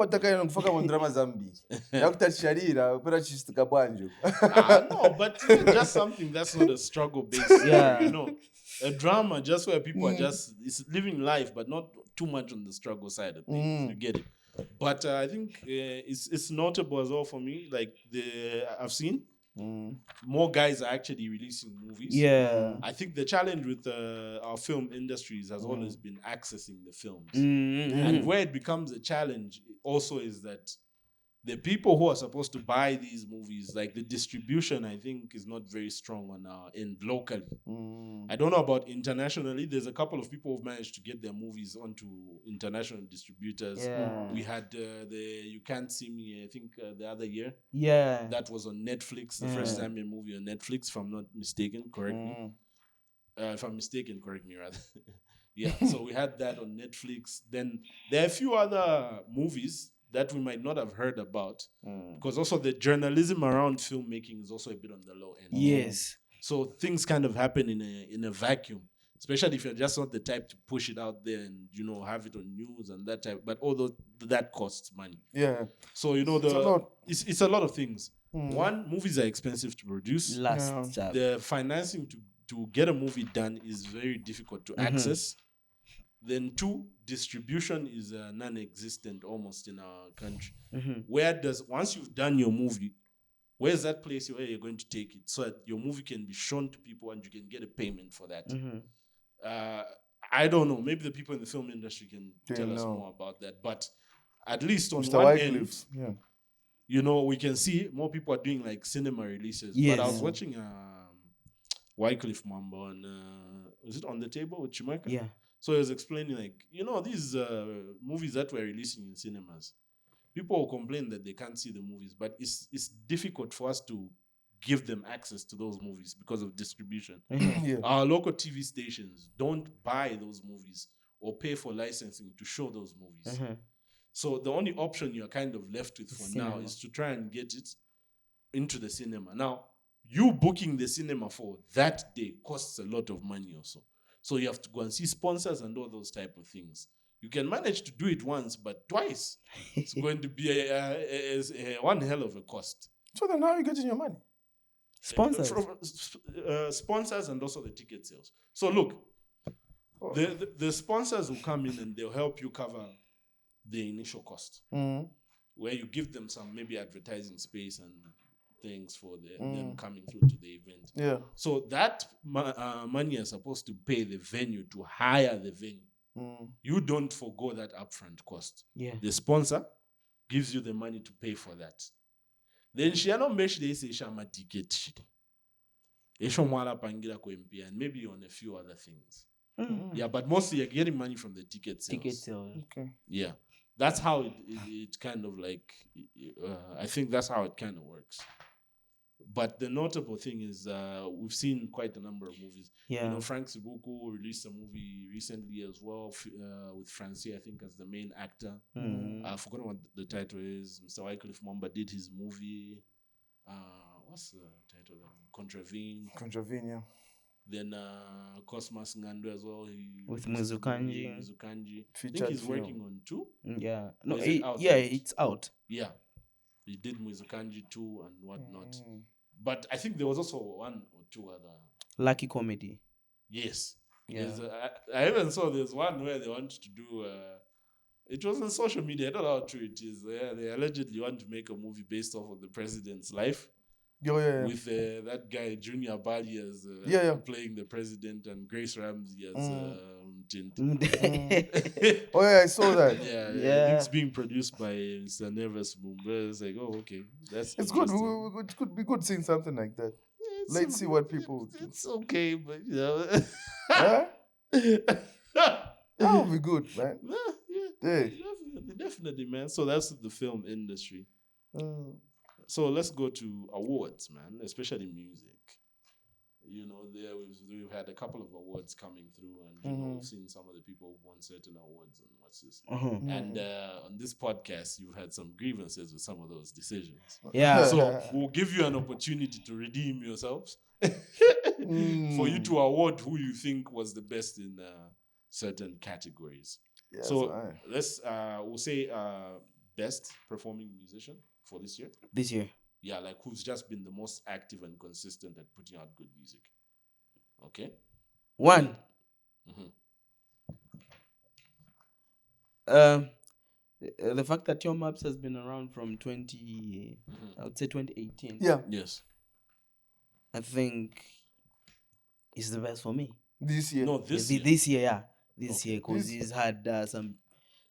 but just something that's not a struggle based. Yeah, you know, a drama just where people are just living life, but not too much on the struggle side of things. You get it. But I think it's notable as well for me. Like I've seen more guys are actually releasing movies. Yeah, I think the challenge with our film industries has always been accessing the films, and where it becomes a challenge also is that the people who are supposed to buy these movies, like the distribution, I think is not very strong on our end locally. I don't know about internationally. There's a couple of people who've managed to get their movies onto international distributors. We had the You Can't See Me, I think the other year. Yeah. That was on Netflix, the first Zambian movie on Netflix, if I'm not mistaken. Correct me. If I'm mistaken, correct me rather. Yeah, so we had that on Netflix. Then there are a few other movies that we might not have heard about, because also the journalism around filmmaking is also a bit on the low end. Yes. So things kind of happen in a vacuum, especially if you're just not the type to push it out there and have it on news and that type. But although that costs money. Yeah. So it's a lot of things. One, movies are expensive to produce. The financing to get a movie done is very difficult to access. Then two, distribution is non-existent almost in our country. Once you've done your movie, where's that place where you're going to take it so that your movie can be shown to people and you can get a payment for that? I don't know. Maybe the people in the film industry can tell us more about that. But at least on one end, we can see more people are doing like cinema releases. Yes. But I was watching Wycliffe Mambo on, was it On the Table with Chimaka? Yeah. So he was explaining, like, these movies that we're releasing in cinemas, people will complain that they can't see the movies, but it's difficult for us to give them access to those movies because of distribution. Our local TV stations don't buy those movies or pay for licensing to show those movies. So the only option you're kind of left with for now is to try and get it into the cinema. Now, you booking the cinema for that day costs a lot of money also. So you have to go and see sponsors and all those type of things. You can manage to do it once, but twice, it's going to be one hell of a cost. So then how are you getting your money? Sponsors. Sponsors and also the ticket sales. So look, the sponsors will come in and they'll help you cover the initial cost, where you give them some maybe advertising space and things for them coming through to the event. Yeah. So that money is supposed to pay the venue to hire the venue. You don't forgo that upfront cost. Yeah. The sponsor gives you the money to pay for that. Then she not mesh they say shama ticket shit. And maybe on a few other things. Yeah, but mostly you're getting money from the ticket sales. Ticket sales. Okay. Yeah. That's how it kind of like, I think that's how it kind of works. But the notable thing is we've seen quite a number of movies. Yeah. You know, Frank Sibuku released a movie recently as well with Francie, I think, as the main actor. I've forgotten what the title is. Mr. Wycliffe Mwamba did his movie. What's the title? Contravene. Yeah. Then Cosmas Ngando as well. With Muzukanji. I think he's working on 2. Yeah. No, it's out. Yeah. He did Muzukanji 2 and whatnot. But I think there was also 1 or 2 other. Lucky Comedy. Yes. Yeah. I even saw there's one where they wanted to do. It was on social media. I don't know how true it is. They allegedly want to make a movie based off of the president's life. Yeah. With that guy Junior Bali as playing the president and Grace Ramsey as Tint. Oh yeah, I saw that. Yeah. It's being produced by Mr. Neves Mumba. It's like, oh, okay, it's good. It could be good seeing something like that. Let's see what people. It's okay, but you know. That would be good, man. Yeah. Definitely, man. So that's the film industry. So let's go to awards, man, especially music. You know, we've had a couple of awards coming through, and you know, we've seen some of the people who've won certain awards and what's this. And on this podcast, you've had some grievances with some of those decisions. Yeah. So we'll give you an opportunity to redeem yourselves for you to award who you think was the best in certain categories. Yes, so we'll say best performing musician for this year. This year. Yeah, like who's just been the most active and consistent at putting out good music. Okay? 1. The fact that Your Maps has been around from I would say 2018. Yeah. Yes. I think it's the best for me. This year. No, this year, yeah. This year, because he's had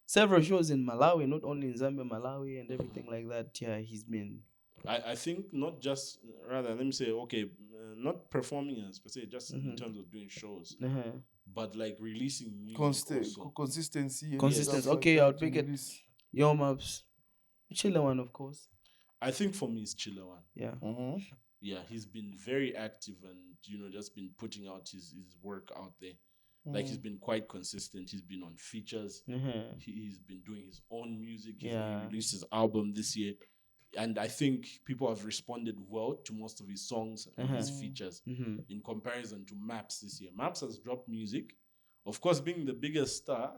several shows in Malawi, not only in Zambia, Malawi, and everything like that. Yeah, he's been. I think not just, rather, let me say, okay, not performing as per se, just in terms of doing shows, but like releasing music. Consistency. Consistency. Okay, I'll pick it. Your Maps. Chiller one, of course. I think for me, it's Chiller one. Yeah. Yeah, he's been very active and, you know, just been putting out his work out there. Like, he's been quite consistent. He's been on features. He's been doing his own music. He's released his album this year. And I think people have responded well to most of his songs and his features in comparison to Maps this year. Maps has dropped music. Of course, being the biggest star,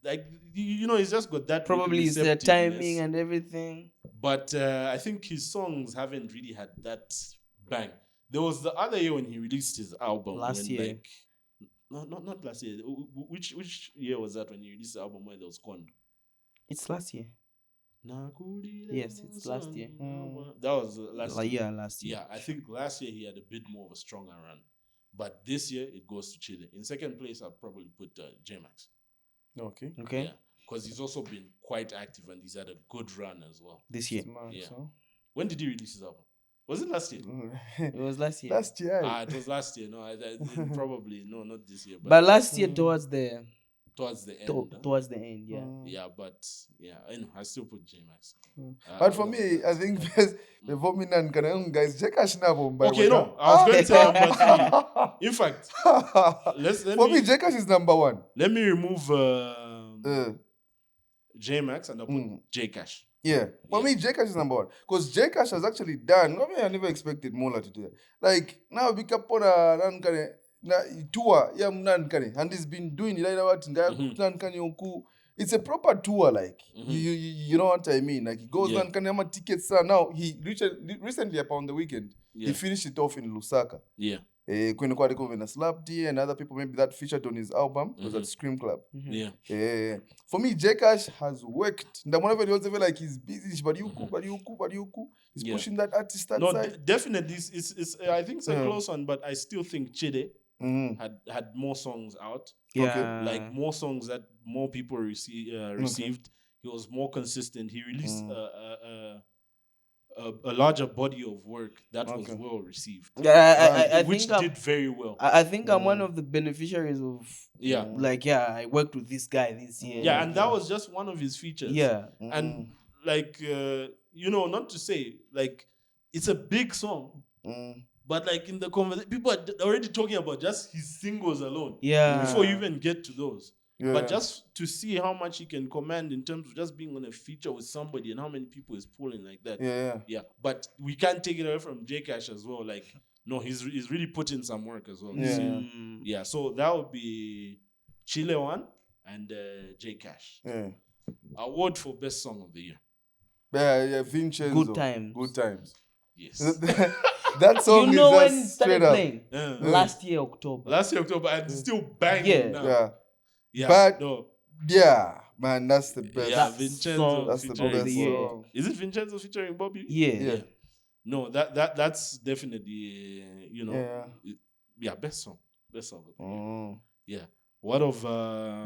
like, you know, he's just got that. Probably it's the timing and everything. But I think his songs haven't really had that bang. There was the other year when he released his album. Last year. Like, no, not last year. Which year was that when he released the album where there was Con? It's last year. Yes, it's last year. That was last year. Yeah, last year. Yeah, I think last year he had a bit more of a stronger run. But this year it goes to Chile. In second place, I'll probably put J-Max. Okay. Yeah, because he's also been quite active and he's had a good run as well. This year. Yeah. When did he release his album? Was it last year? It was last year. Last year. It was last year. No, probably no, not this year. But last year towards the end. Towards the end, yeah. Yeah, but anyway, I still put J-Max. But for me, I think before me and guys, Jekash Nabo. Okay, no, I was going to say number 3. In fact, for me, Jekash is number 1. Let me remove J-Max and I'll put J-Cash. Yeah. For me, J-Cash is number 1. Because J-Cash has actually done, I never expected Mola to do that. Like, now we can put a tour, and he's been doing it. it's a proper tour, like you know what I mean. Like he goes down, can have tickets. Now he recently upon the weekend he finished it off in Lusaka. Yeah. When a Slap D and other people maybe that featured on his album was at Scream Club. Yeah. For me, J Cash has worked. And whenever he also feel like he's busy, but you he's pushing that artist side. Definitely, it's I think it's a close one, but I still think Chide had more songs out. Yeah. Like more songs that more people received. He was more consistent. He released a larger body of work that was well received. Yeah, I which think did very well. I think I'm one of the beneficiaries of I worked with this guy this year. Yeah, and that was just one of his features. Yeah. And like not to say like it's a big song. But like in the conversation, people are already talking about just his singles alone. Yeah. Before you even get to those. Yeah. But just to see how much he can command in terms of just being on a feature with somebody and how many people is pulling like that. Yeah. But we can't take it away from J Cash as well. Like, no, he's really put in some work as well. Yeah. So that would be Chile one and J Cash. Yeah. Award for best song of the year. Yeah, Vincenzo. Good times. Yes. That song is when just started straight up. Playing? Last year October, and still banging now. Yeah. But yeah, man, that's the best. Yeah, Vincenzo. That's the best song. Is it Vincenzo featuring Bobby? Yeah. No, that's definitely best song. Yeah. What of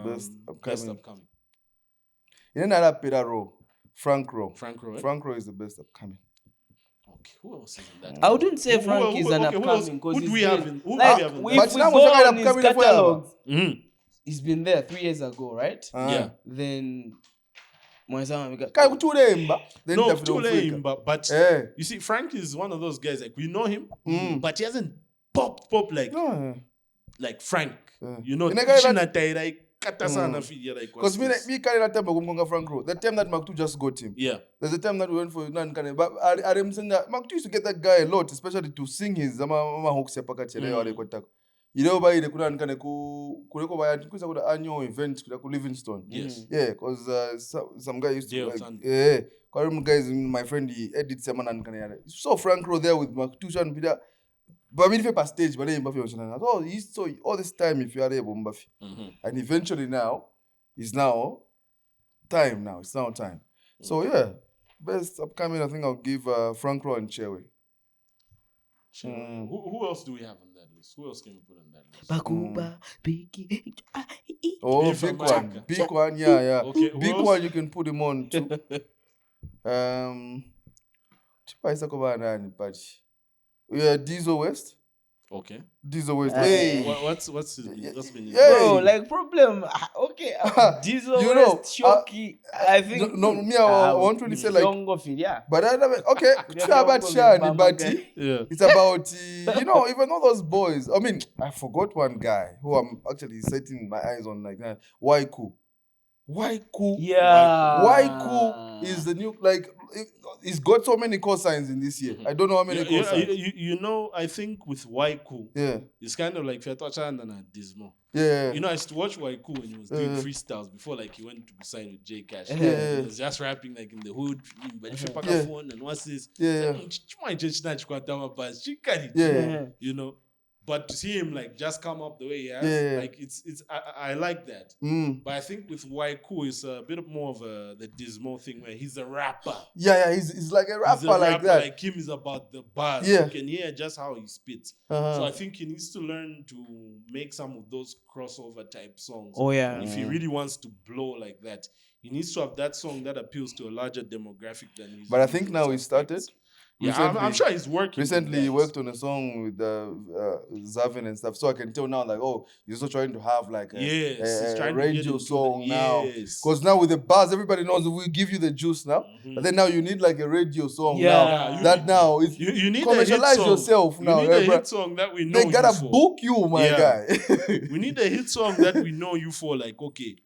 best upcoming? You know that Peter Rowe, Frank Rowe. Right? Frank Rowe is the best upcoming. Okay, who else is in that? I wouldn't say Frank is an upcoming because who do we have in? If we go on his catalogs, he's been there 3 years ago, right? Yeah. Then then but you see, Frank is one of those guys, like we know him, but he hasn't popped like Frank. Because me carry that time of Frank Rowe. The time that Mark 2 just got him. Yeah. There's a time that we went for but I saying that Mark 2 used to get that guy a lot, especially to sing his hooks by the annual event ku Livingstone. Yes. Yeah, because some guy used to guys, my friend, he edits some so Frank Rowe there with Mark 2 and Peter. But I mean, if you're stage, but then he's so all this time if you are able, and eventually now, it's now time. So yeah, best upcoming. I think I'll give Frank Rowe and Chewe. Who else do we have on that list? Who else can we put on that list? Bakuba, Biggie. Oh, big one, yeah. Okay, big one. You can put him on too. Yeah, Diesel West. Okay. Diesel West. Hey. What's been his bro, like problem. Okay. Diesel West, Shoki. I think I want to say like but okay, it's about Shani, but it's about even all those boys. I mean, I forgot one guy who I'm actually setting my eyes on like that. Waiku. Yeah. Waiku is the new, like, he's got so many cosigns in this year. I don't know how many cosigns. I think with Waiku, it's kind of like Fetwachan and Dismo. Yeah. I used to watch Waiku when he was doing freestyles before, like, he went to be signed with J Cash. He was just rapping, like, in the hood. But if you pack a phone and what's this? But to see him like just come up the way he has, like I like that. But I think with Waiku, it's a bit more of the Dismo thing where he's a rapper. Yeah, he's like a rapper like that. Like him is about the bars. Yeah. You can hear just how he spits. So I think he needs to learn to make some of those crossover type songs. Oh yeah. If he really wants to blow like that, he needs to have that song that appeals to a larger demographic than he's. But I think now he started. Yeah, I'm sure he's working. Recently, he worked on a song with Zavin and stuff. So I can tell now, like, he's also trying to have like a radio song now. Because now with the buzz, everybody knows we give you the juice now. But then now you need like a radio song now. You need commercialize yourself now. You need a hit song that we know you for. They gotta book you, my guy. We need a hit song that we know you for. Like, okay,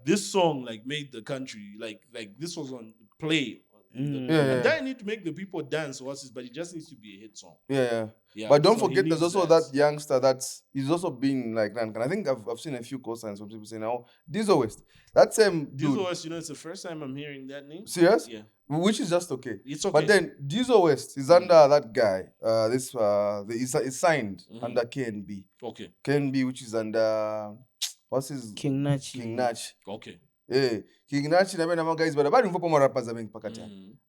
this song like made the country. Like this was on play And that need to make the people dance, but it just needs to be a hit song. Yeah. But don't forget, there's also that youngster he's also been like that. And I think I've seen a few co-signs from people saying, "Oh, Diesel West." That same dude. Diesel West, it's the first time I'm hearing that name. Serious? Yeah. Which is just okay. It's okay. But then Diesel West is under that guy. He's signed under KNB. Okay. KNB, which is under what's his King Nach. Okay. Yeah, King Nach guys,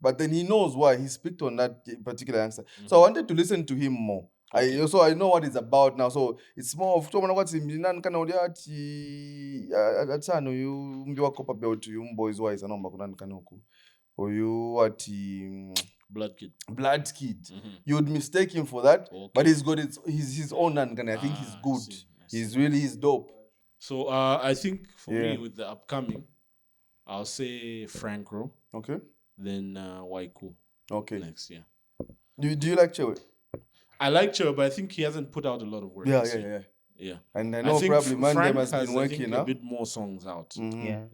but then he knows why he speaks on that particular youngster. So I wanted to listen to him more. Okay. I know what it's about now. So it's more of what's in boys wise or you at Blood Kid. You would mistake him for that, but he's got his own and I think he's good. He's dope. So I think for me with the upcoming, I'll say Franco. Okay. Then Waiku. Okay. Next, yeah. Do you like Chewe? I like Chewe, but I think he hasn't put out a lot of work. Yeah. And I know probably Mandem has been working a bit more songs out. Yeah.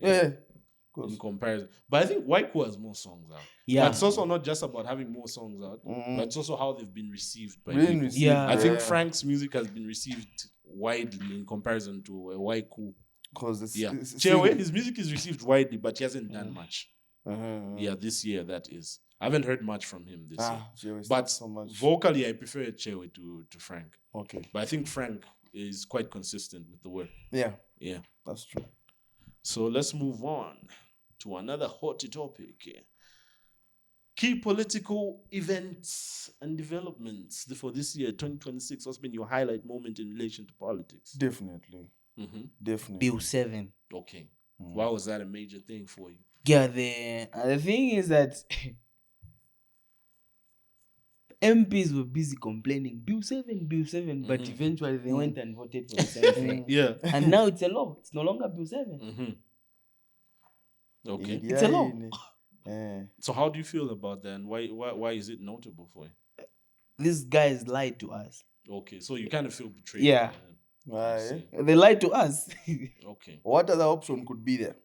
In comparison. But I think Waiku has more songs out. Yeah. But it's also not just about having more songs out, but it's also how they've been received by people. Yeah. I think Frank's music has been received widely in comparison to Waiku. Because Chewe, his music is received widely, but he hasn't done much. This year that is. I haven't heard much from him this year. But so much. Vocally, I prefer Chewe to Frank. Okay. But I think Frank is quite consistent with the work. Yeah. That's true. So let's move on to another hot topic. Key political events and developments for this year, 2026. What's been your highlight moment in relation to politics? Definitely. Definitely. Bill 7. Okay. Why was that a major thing for you? Yeah, the thing is that MPs were busy complaining, Bill 7, but eventually they went and voted for the same thing. Yeah. And now it's a law. It's no longer Bill 7. Okay. It's a law. So how do you feel about that? And why is it notable for you? These guys lied to us. Okay, so you kind of feel betrayed. Yeah. They lied to us. Okay. What other option could be there?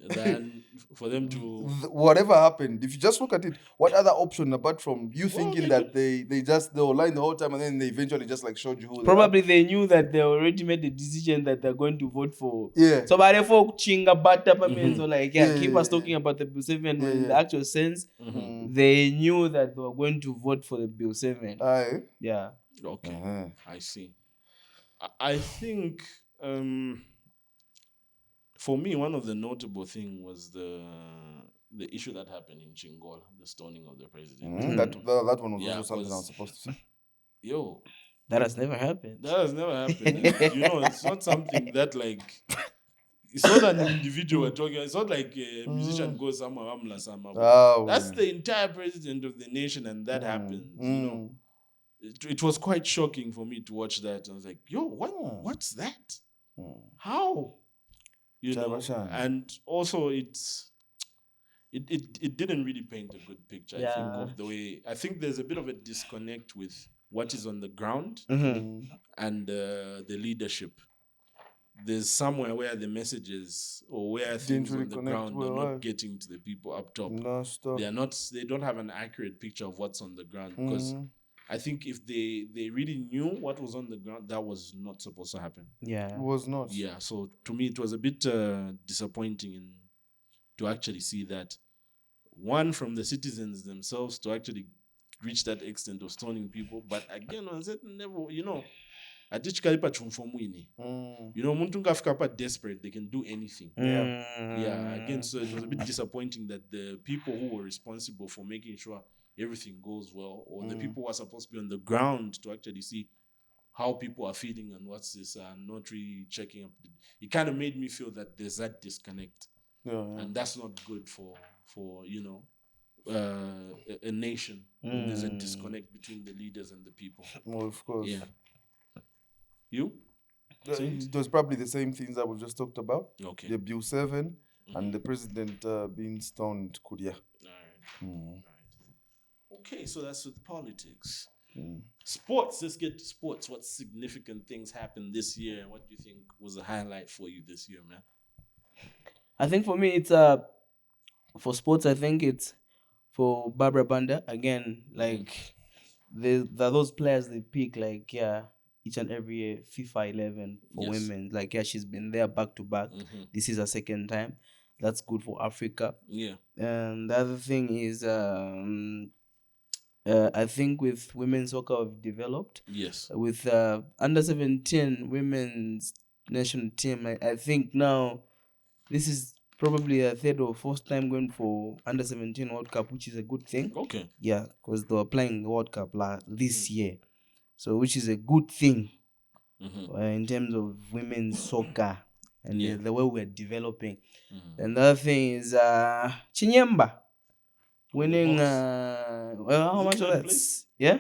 Then for them to whatever happened, if you just look at it, what other option apart from you thinking that they were lying the whole time and then they eventually just like showed you who probably they knew that they already made the decision that they're going to vote for. Yeah. So by the folk chinga bata so like keep us talking about the Bill 7 in the actual sense. They knew that they were going to vote for the Bill 7. Yeah. Okay. I see. I think for me, one of the notable thing was the issue that happened in Chingola, the stoning of the president. That one was also something I was supposed to say. Yo. That has never happened. It's not something that like it's not an individual talking. It's not like a musician goes somewhere, that's the entire president of the nation, and that happens. It was quite shocking for me to watch that. I was like, yo, what's that? How? And also it didn't really paint a good picture. I think of the way. I think there's a bit of a disconnect with what is on the ground and the leadership. There's somewhere where the messages or where things on the ground are not getting to the people up top. They don't have an accurate picture of what's on the ground, because I think if they really knew what was on the ground, that was not supposed to happen. Yeah. It was not. Yeah, so to me, it was a bit disappointing to actually see that. One, from the citizens themselves to actually reach that extent of stoning people. But again, on a certain level, muntu ngafika pa desperate, they can do anything. Again, so it was a bit disappointing that the people who were responsible for making sure everything goes well, or the people who are supposed to be on the ground to actually see how people are feeling and what's this, not really checking up. It kind of made me feel that there's that disconnect, and that's not good for a nation. There's a disconnect between the leaders and the people. Well, of course. Yeah. You? It was probably the same things that we just talked about. Okay. The Bill 7 and the president being stoned. Kuria. All right. Okay, so that's with politics. Sports. Let's get to sports. What significant things happened this year? What do you think was a highlight for you this year, man? I think for me, it's for sports. I think it's for Barbara Banda again, like those players they pick, like each and every year, FIFA 11 for women. Like she's been there back to back. This is her second time. That's good for Africa. Yeah. And the other thing is, I think with women's soccer have developed. Yes. With under 17 women's national team, I think now this is probably a third or fourth time going for under 17 World Cup, which is a good thing. Okay. Yeah, because they were playing the World Cup this year, so which is a good thing in terms of women's soccer and the way we're developing. And the other thing is Chinyemba winning. How much of that? Yeah,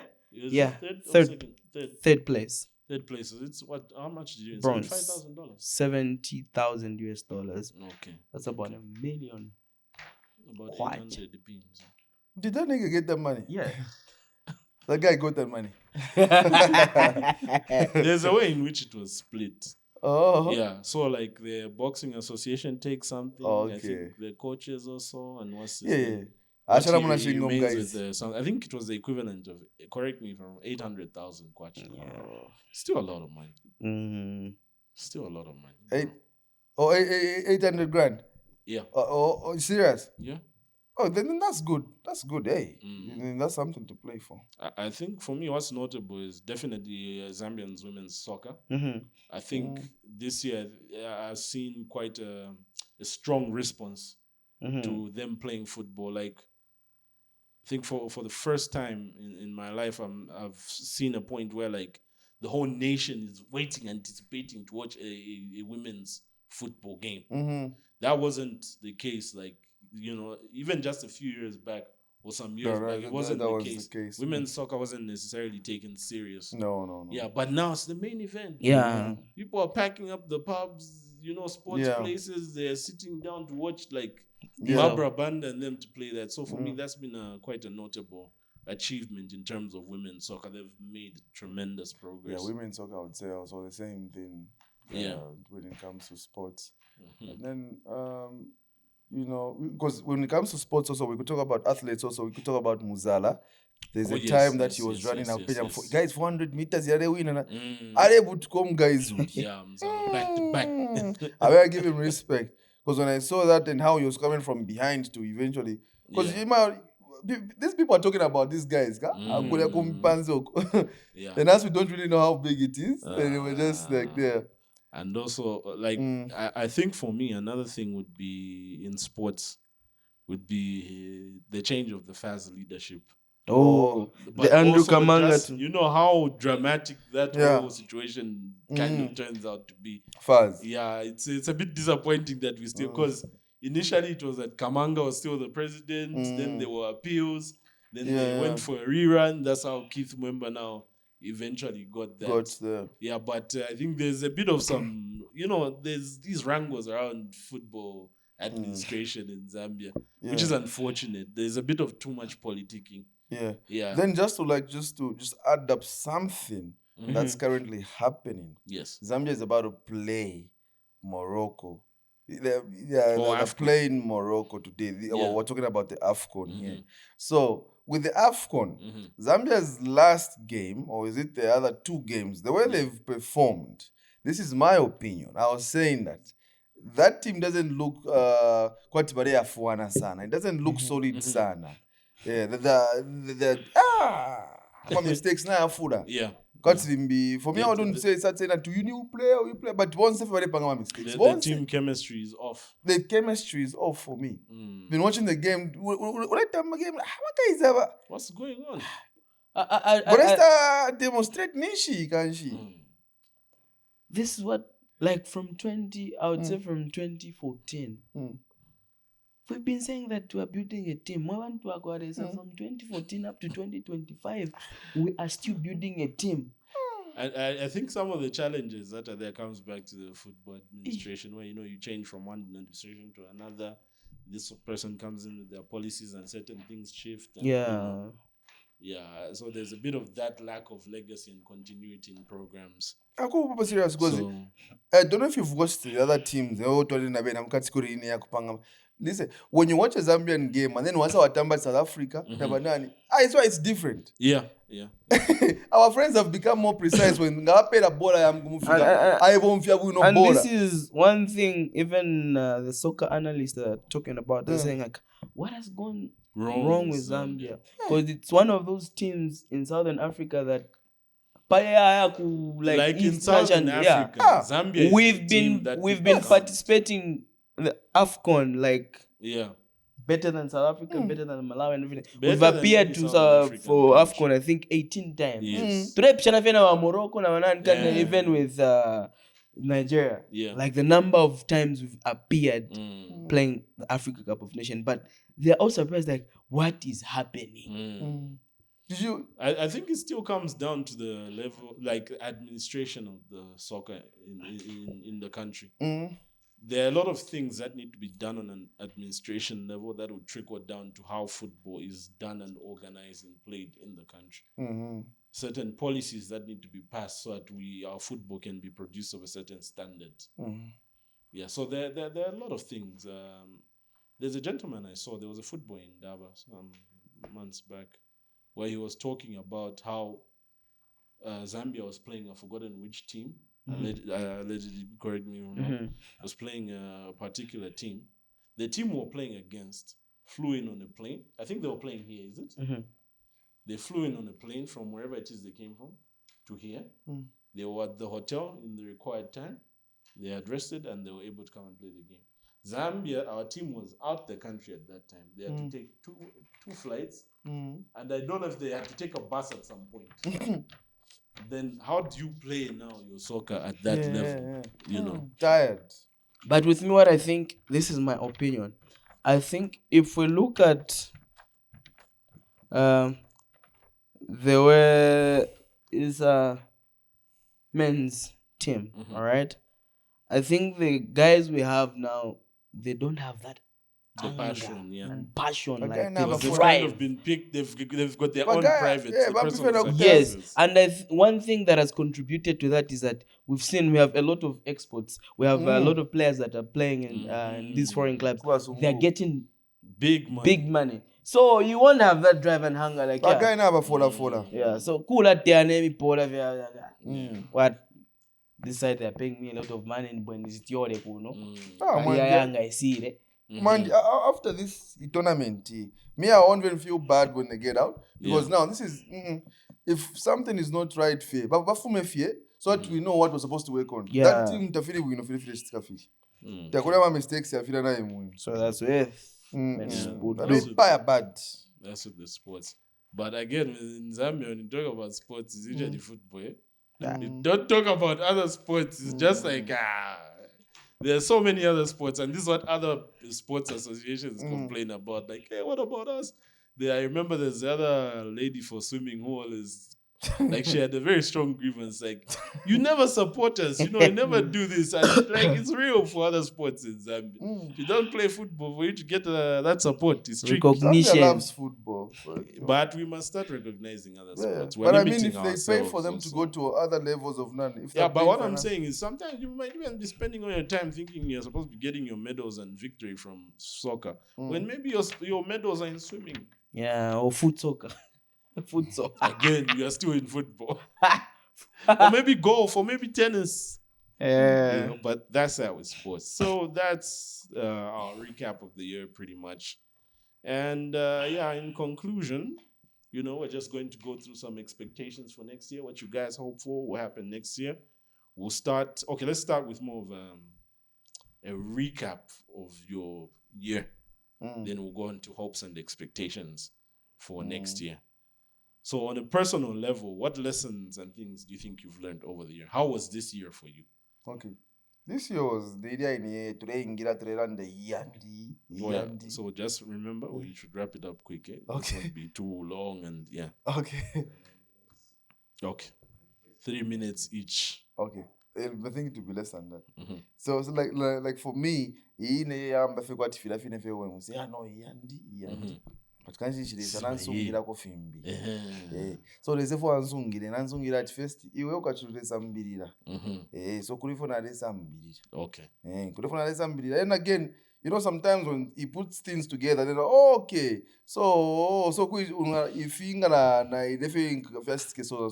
third place. Third place. It's what? How much did you? Bronze. $75,000. $70,000. Okay. That's about $1 million. About Quite. 800 beans. Did that nigga get that money? Yeah. That guy got that money. There's a way in which it was split. Oh. Yeah. So like the boxing association takes something. Okay. I think the coaches also, and what's his Yeah. name? I He remains with I think it was the equivalent of, correct me if I'm wrong, 800,000 kwacha. Yeah. Still a lot of money. Still a lot of money. 800 grand. Yeah. Oh, serious? Yeah. Oh, then that's good. That's good, hey. That's something to play for. I think for me, what's notable is definitely Zambians women's soccer. I think this year I've seen quite a strong response to them playing football. Like, I think for the first time in my life, I've seen a point where like the whole nation is waiting, anticipating to watch a women's football game. That wasn't the case, like, even just a few years back or some years back, it wasn't the case. Women's soccer wasn't necessarily taken serious. No. Yeah, but now it's the main event. Yeah. People are packing up the pubs, sports places. They're sitting down to watch like Barbara Banda and them to play that. So for me, that's been quite a notable achievement in terms of women's soccer. They've made tremendous progress. Yeah, women's soccer, I would say also the same thing. When it comes to sports, and then because when it comes to sports also, we could talk about athletes also. We could talk about Muzala. There's a time that he was running out guys 400 meters. Are able to come guys. Yeah, back to back. I will give him respect because when I saw that and how he was coming from behind to eventually, because these people are talking about these guys, and as we don't really know how big it is, then they were just like there. And also, like, I think for me, another thing would be in sports would be the change of the FAS leadership. But the Andrew Kamanga. You know how dramatic that whole situation kind of turns out to be. FAS. Yeah, it's a bit disappointing that we still, because initially it was that Kamanga was still the president, then there were appeals, then they went for a rerun. That's how Keith Mwemba now eventually got that. Yeah, but I think there's a bit of some, there's these wrangles around football administration in Zambia, which is unfortunate. There's a bit of too much politicking. Yeah. Then just to add up something that's currently happening. Yes. Zambia is about to play Morocco. They're playing Morocco today. We're talking about the AFCON here. So with the AFCON, Zambia's last game, or is it the other two games, the way they've performed, this is my opinion. I was saying that team doesn't look quite fuana sana. It doesn't look solid sana. Yeah, mistakes now fuda. Yeah. For me, I wouldn't say it's saying that you new player, we play, but once everybody pang mistakes. The team chemistry is off. The chemistry is off for me. Been watching the game. When I tell my game, what is that? What's going on? But demonstrate nishi, can she? This is what, like from 2014. We've been saying that we are building a team. From 2014 up to 2025, we are still building a team. I think some of the challenges that are there comes back to the football administration, where you change from one administration to another. This person comes in with their policies and certain things shift. And, Yeah, so there's a bit of that lack of legacy and continuity in programs. I'm serious because I don't know if you've watched the other teams. Listen, when you watch a Zambian game and then once our time South Africa, it's why it's different. Yeah. Our friends have become more precise when and this is one thing even the soccer analysts are talking about. They're saying like, what has gone wrong with Zambia? Because it's one of those teams in Southern Africa that like in Southern Africa, Zambia we've been participating in the AFCON better than South Africa, better than Malawi and everything. We've appeared for AFCON, I think 18 times. Yes. Today picture Morocco even with Nigeria. Yeah. Like the number of times we've appeared playing the Africa Cup of Nations, but they're all surprised like what is happening. I think it still comes down to the level, like administration of the soccer in the country. There are a lot of things that need to be done on an administration level that will trickle down to how football is done and organized and played in the country. Certain policies that need to be passed so that our football can be produced of a certain standard. Yeah, so there are a lot of things. There's a gentleman I saw, there was a football in Davos months back, where he was talking about how Zambia was playing, I've forgotten which team, allegedly, correct me if I'm wrong, was playing a particular team. The team we were playing against flew in on a plane. I think they were playing here, is it? They flew in on a plane from wherever it is they came from to here. They were at the hotel in the required time. They had rested and they were able to come and play the game. Zambia, our team was out the country at that time. They had to take two flights. And I don't know if they had to take a bus at some point. Then how do you play now your soccer at that level? You know, tired. But with me, what I think, this is my opinion. I think if we look at the way is a men's team, all right. I think the guys we have now, they don't have that passion, like they've kind of been picked. They've got their own private. Yes, and one thing that has contributed to that is that we have a lot of exports. We have a lot of players that are playing in these foreign clubs. They are getting big money. So you won't have that drive and hunger like yeah. So cool at their name, what this side they're paying me a lot of money when it's your I see it. Man, after this tournament, me I won't even feel bad when they get out because now this is if something is not right fair, but so that we know what we're supposed to work on. That team we know mistakes so that's it. Bad. That's with the sports. But again, in Zambia, when you talk about sports, it's usually football. You don't talk about other sports. It's just like there are so many other sports, and this is what other sports associations complain about. Like, hey, what about us? I remember there's the other lady for swimming who always, like, she had a very strong grievance. Like, you never support us, you never do this. And like, it's real for other sports in Zambia. If you don't play football, for you to get that support, it's tricky. Recognition. Zambia loves football. But we must start recognizing other sports. But I mean, if they pay for them to go to other levels of none. But what I'm saying is sometimes you might even be spending all your time thinking you're supposed to be getting your medals and victory from soccer, when maybe your medals are in swimming. Yeah, or foot soccer. Foot soccer. Again, you are still in football. Or maybe golf, or maybe tennis. But that's how it's sports. So that's our recap of the year pretty much. And in conclusion, we're just going to go through some expectations for next year. What you guys hope for will happen next year. Let's start with more of a recap of your year. Then we'll go into hopes and expectations for next year. So on a personal level, what lessons and things do you think you've learned over the year? How was this year for you? Okay. This year was the idea in Yandi. So just remember, you should wrap it up quick. This won't be too long and Okay. 3 minutes each. Okay. I think it will be less than that. So like for me, Yandi. But kanchichiresa nansungira kofi mbiri. So they say for nansungire at first iwe ukachiresa mbirira. So kulifona resa mbirira. Okay. Kulifona resa mbirira. And again, you know, sometimes when he puts things together, they're like, oh, okay, so if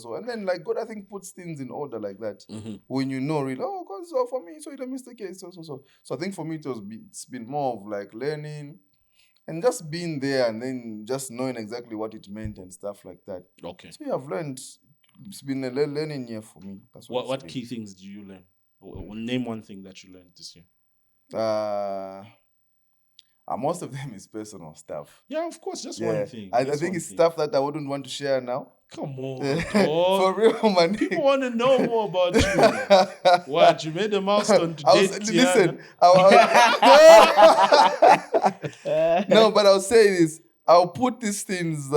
so, and then like God, I think puts things in order like that. When you know, really, oh, God, so for me, so it missed the case, so. I think for me, it's been more of like learning and just being there, and then just knowing exactly what it meant and stuff like that. Okay. So I've learned. It's been a learning year for me. That's what key things do you learn? Name one thing that you learned this year. Most of them is personal stuff. Yeah, of course, just one thing. I think it's stuff that I wouldn't want to share now. Come on, for real, man. People want to know more about you. What, you made a milestone today? Listen, no, but I'll say this. I'll put these things.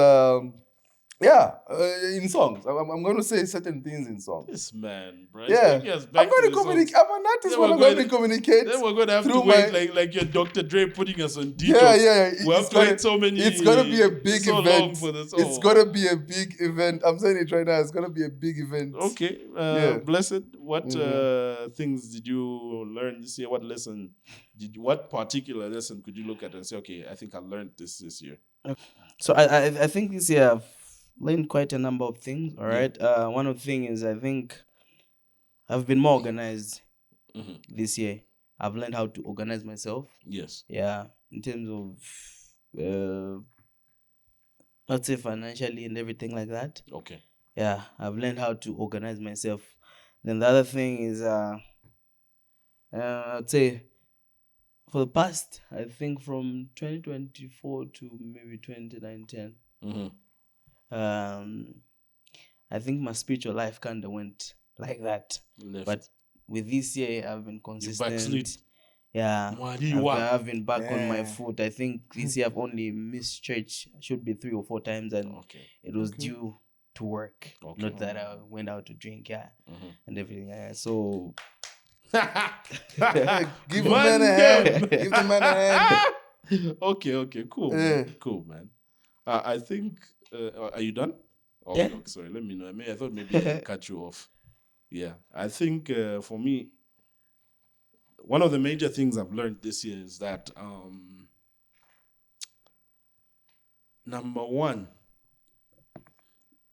In songs. I'm going to say certain things in songs. This man, bro. Yeah. I'm going to communicate. I'm an artist. I'm going to communicate. Then we're going to have to wait like your Dr. Dre putting us on detox. Yeah. We have to wait so many. It's going to be a big event. Long for this. It's going to be a big event. I'm saying it right now. It's going to be a big event. Okay. Blessed. What things did you learn this year? What particular lesson could you look at and say, okay, I think I learned this year? So I think this year I've learned quite a number of things. All right. One of the things is I think I've been more organized this year. I've learned how to organize myself. Yes. Yeah. In terms of let's say financially and everything like that. Okay. Yeah. I've learned how to organize myself. Then the other thing is I'd say for the past, I think from 2024 to maybe 2019. I think my spiritual life kind of went like that. But with this year, I've been consistent. Yeah, I've been back on my foot. I think this year I've only missed church. Should be 3 or 4 times, and it was due to work. Not that I went out to drink, and everything. So give the man a hand. Give the man a hand. Okay, cool. Man. Cool, man. I think. Are you done? Oh, yeah. Look, sorry. Let me know. I thought maybe I cut you off. Yeah, I think for me, one of the major things I've learned this year is that number one,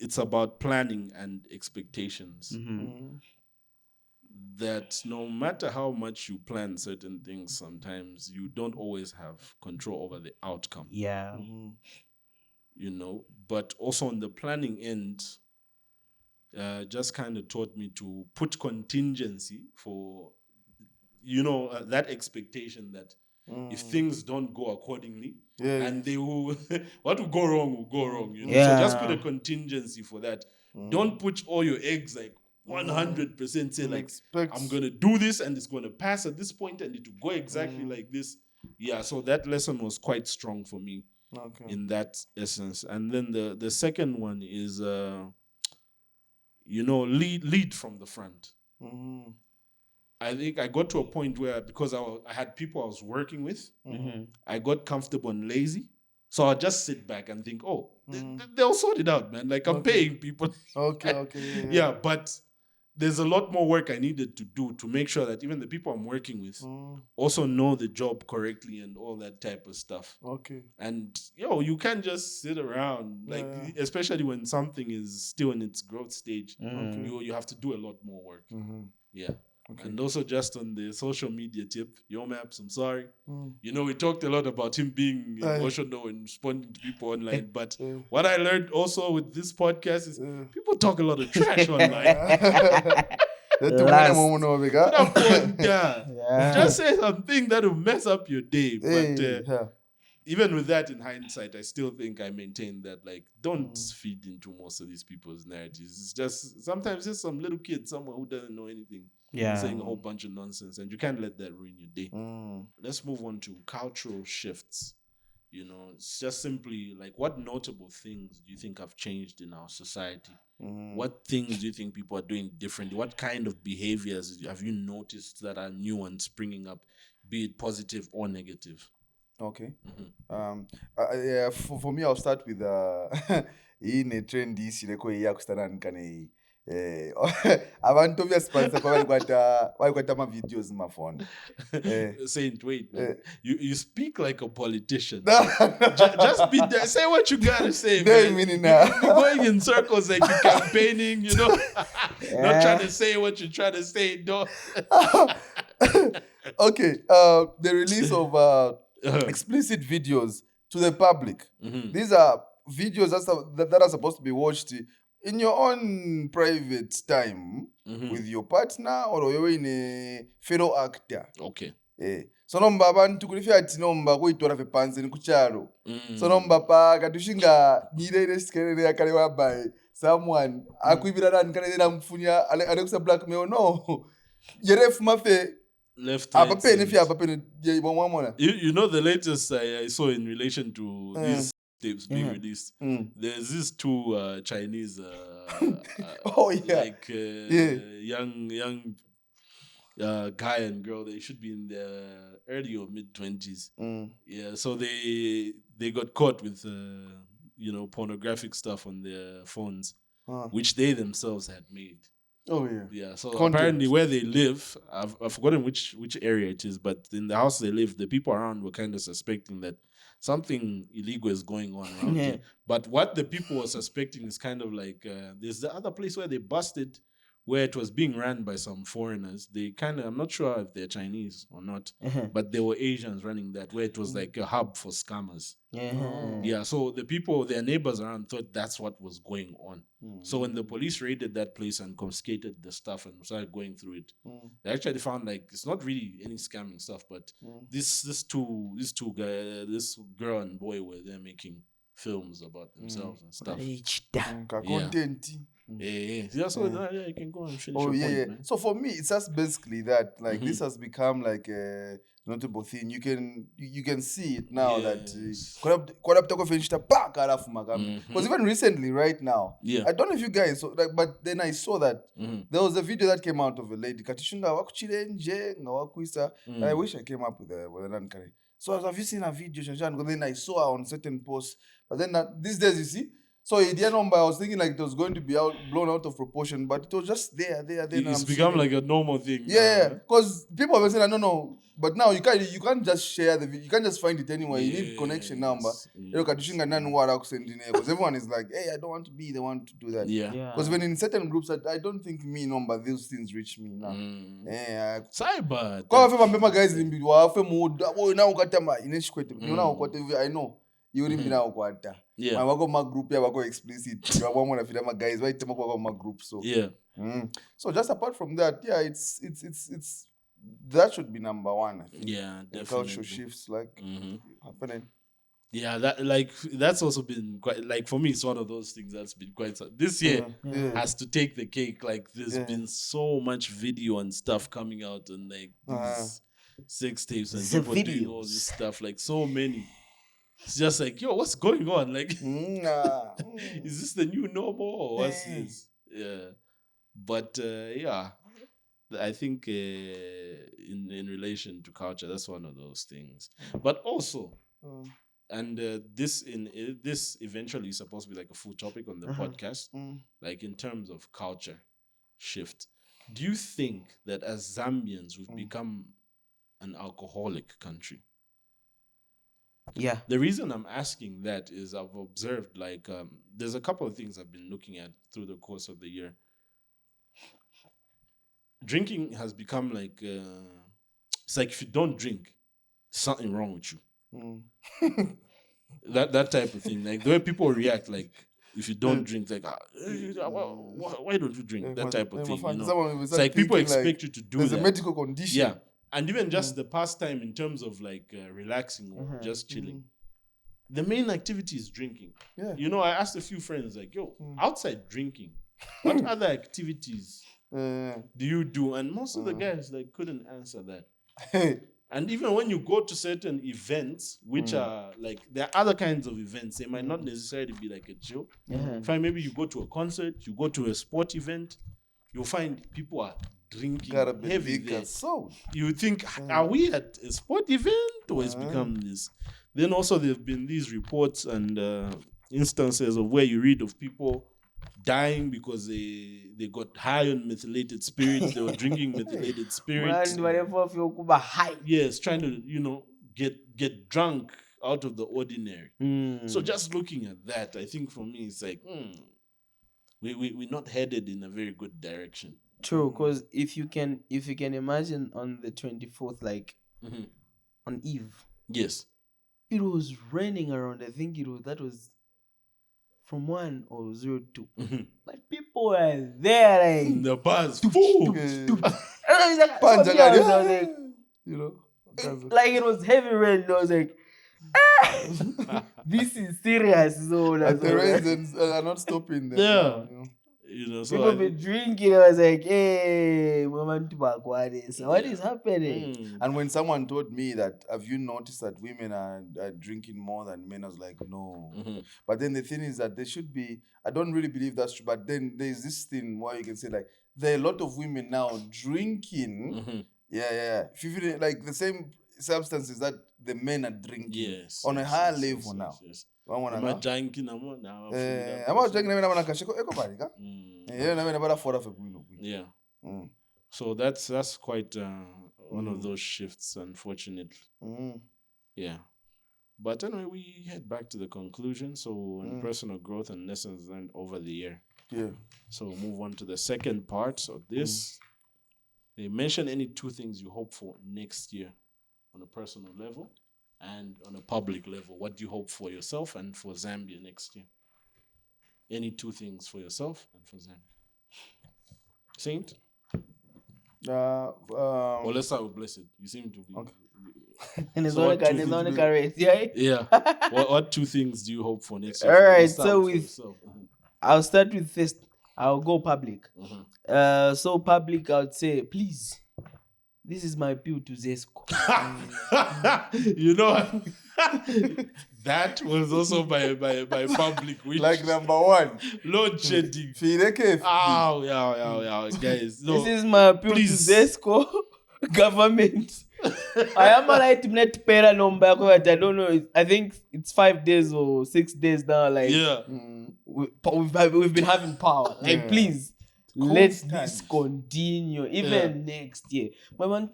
it's about planning and expectations. That no matter how much you plan certain things, sometimes you don't always have control over the outcome. Yeah. You know, but also on the planning end, just kind of taught me to put contingency for, that expectation that if things don't go accordingly, and they will, what will go wrong will go wrong. So just put a contingency for that. Don't put all your eggs like 100% say like, I'm going to do this and it's going to pass at this point and it will go exactly like this. Yeah, so that lesson was quite strong for me. In that essence. And then the second one is lead from the front. I think I got to a point where, because I had people I was working with, I got comfortable and lazy, so I just sit back and think, they'll sort it out, man. Like I'm paying people. Yeah, but there's a lot more work I needed to do to make sure that even the people I'm working with also know the job correctly and all that type of stuff. And you can't just sit around, like especially when something is still in its growth stage. You have to do a lot more work. Yeah. And also just on the social media tip, Yo Maps, I'm sorry. We talked a lot about him being emotional and responding to people online. But what I learned also with this podcast is people talk a lot of trash online. Just say something that will mess up your day. But even with that in hindsight, I still think I maintain that, like, don't feed into most of these people's narratives. It's just sometimes just some little kid, someone who doesn't know anything, saying a whole bunch of nonsense, and you can't let that ruin your day. Let's move on to cultural shifts. It's just simply like, what notable things do you think have changed in our society? What things do you think people are doing differently? What kind of behaviors have you noticed that are new and springing up, be it positive or negative? Okay. Yeah, for me, I'll start with in a trend this kane abantu vyasipanisa kwavari ma-videos mumafoni. Saint, wait, man. You speak like a politician. Just be there. Say what you gotta say, man. You be going in circles like you're campaigning, you know. Not trying to say what you're trying to say, no. Okay, the release of explicit videos to the public. These are videos that are supposed to be watched in your own private time with your partner or you're in a fellow actor. Okay. So nomba abantu kulifya ati nomba kuitora fe panze ni kucharo. So nomba pa katushinga nyire sikerere yakale wabaye someone akuibira nani kana ina mfunya alekusa blackmail no. Yeref mafe left you know the latest I saw in relation to these tapes being released. There's these two Chinese young guy and girl. They should be in their early or mid-20s. Yeah, so they got caught with pornographic stuff on their phones, which they themselves had made. Oh yeah. Yeah. So apparently, where they live, I've forgotten which area it is, but in the house they live, the people around were kind of suspecting that something illegal is going on around here. But what the people were suspecting is kind of like there's the other place where they busted, where it was being run by some foreigners. They kind of, I'm not sure if they're Chinese or not, but they were Asians running that, where it was like a hub for scammers. Yeah, so the people, their neighbors around thought that's what was going on. So when the police raided that place and confiscated the stuff and started going through it, they actually found like it's not really any scamming stuff, but this girl and boy were there making films about themselves and stuff. Yeah, so you can go and finish your point, man. So for me, it's just basically that this has become like a notable thing. You can see it now that because even recently, right now, I don't know if you guys saw, but then I saw that there was a video that came out of a lady and I wish I came up with an answer. So have you seen a video? Then I saw her on certain posts, but then these days you see. So I was thinking like it was going to be blown out of proportion, but it was just there. It's become like a normal thing. Yeah, because people have said, no. But now you can't just share the video. You can't just find it anywhere. You need connection number. Because everyone is like, hey, I don't want to be the one to do that. Yeah. Because when in certain groups, I don't think me number those things reach me now. Cyber. Guys, I know. You wouldn't be now kwata. Yeah. Wako ma group ya wako explicit. Wako na fila ma guys. Why tema wako ma group so. Yeah. So just apart from that, yeah, it's that should be number one. I think. Yeah, definitely. Cultural shifts happening. Yeah, that's also been quite like for me. It's one of those things that's been quite this year has to take the cake. Like there's been so much video and stuff coming out and like these sex tapes and people doing all this stuff. Like so many. It's just like, yo, what's going on? Like, is this the new normal or what's this? Yeah. But, I think in relation to culture, that's one of those things. But also, and this eventually is supposed to be like a full topic on the podcast, like in terms of culture shift. Do you think that as Zambians, we've become an alcoholic country? Yeah. The reason I'm asking that is I've observed like there's a couple of things I've been looking at through the course of the year. Drinking has become like it's like if you don't drink, something wrong with you. that type of thing. Like the way people react, like if you don't drink, like why don't you drink? That type of thing. You know? It's like people expect you to do there's that. There's a medical condition. Yeah. And even just the pastime in terms of like relaxing or just chilling. The main activity is drinking. Yeah. You know, I asked a few friends like, yo, outside drinking, what other activities do you do? And most of the guys like couldn't answer that. And even when you go to certain events, which are like, there are other kinds of events. They might not necessarily be like a chill. Fine, maybe you go to a concert, you go to a sport event, you'll find people are drinking heavy there. So you think, are we at a sport event or it's become this? Then also there have been these reports and instances of where you read of people dying because they got high on methylated spirits. They were drinking methylated spirits. Yes, trying to get drunk out of the ordinary. So just looking at that, I think for me it's like we're not headed in a very good direction. True, because if you can imagine on the 24th, like on Eve, yes, it was raining around. I think that was from 1 or 02. Like people were there, like the bars full. Like it was heavy rain. I was like, this is serious. So and the rains are not stopping them. Yeah. So people be drinking. I was like, hey, so what is happening? And when someone told me that, have you noticed that women are drinking more than men? I was like, no. But then the thing is that there should be, I don't really believe that's true, but then there's this thing where you can say like, there are a lot of women now drinking. Yeah. If you feel like the same substances that the men are drinking on a higher level now. Yes. I'm drinking now. Yeah. So that's quite one of those shifts, unfortunately. Yeah. But anyway, we head back to the conclusion. So personal growth and lessons learned over the year. Yeah. So we'll move on to the second part of this. They mention any 2 things you hope for next year on a personal level and on a public level. What do you hope for yourself and for Zambia next year? Any 2 things for yourself and for Zambia? Saint? Well, let's start with Blessed. You seem to be... Okay. And it's only correct, yeah? Yeah. What 2 things do you hope for next year? All right, so I'll start with first. I'll go public. So public, I would say, please, this is my appeal to Zesco. That was also by public wish. Like number 1. Load shedding. Yeah, guys. No, this is my appeal to Zesco government. I am alright to net pera number, but I don't know. I think it's 5 days or 6 days now. Like, we've been having power. Like, please, let this continue even next year. My man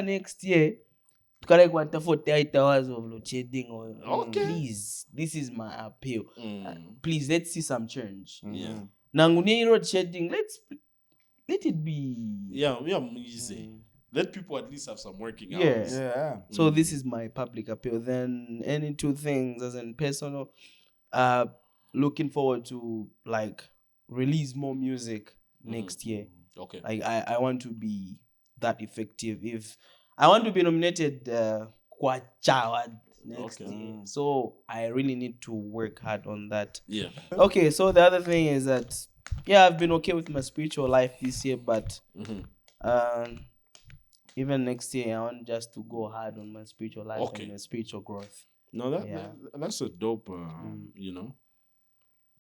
next year. For 48 hours of load shedding. Please, this is my appeal. Please, let's see some change. Nanguni road shedding. Let it be. Easy. Let people at least have some working hours. Yeah. So this is my public appeal. Then any 2 things as in personal, looking forward to like release more music next year. Okay. Like I want to be that effective. If I want to be nominated next year. So I really need to work hard on that. Yeah. Okay, so the other thing is that I've been okay with my spiritual life this year, but even next year, I want just to go hard on my spiritual life and my spiritual growth. No, that's a dope,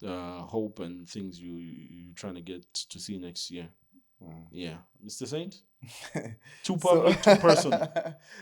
hope and things you're trying to get to see next year. Yeah. Mr. Saint? 2 public, 2 personal.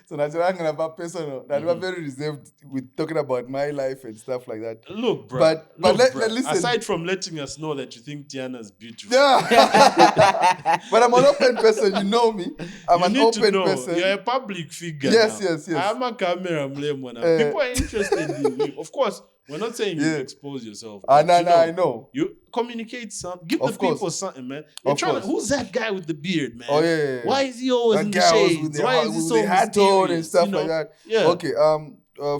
So that's what I'm going to personal. That was very reserved with talking about my life and stuff like that. Look, bro. But listen. Aside from letting us know that you think Tiana's beautiful. Yeah. But I'm an open person. You know me. I'm an open person. You're a public figure. Yes. I'm a camera mlemo. People are interested in you. Of course, we're not saying you expose yourself. I know. You communicate something. Give the people something, man. Who's that guy with the beard, man? Oh, yeah. Why is he always in the shades? Why is he so hat on and stuff like that? Yeah. Okay.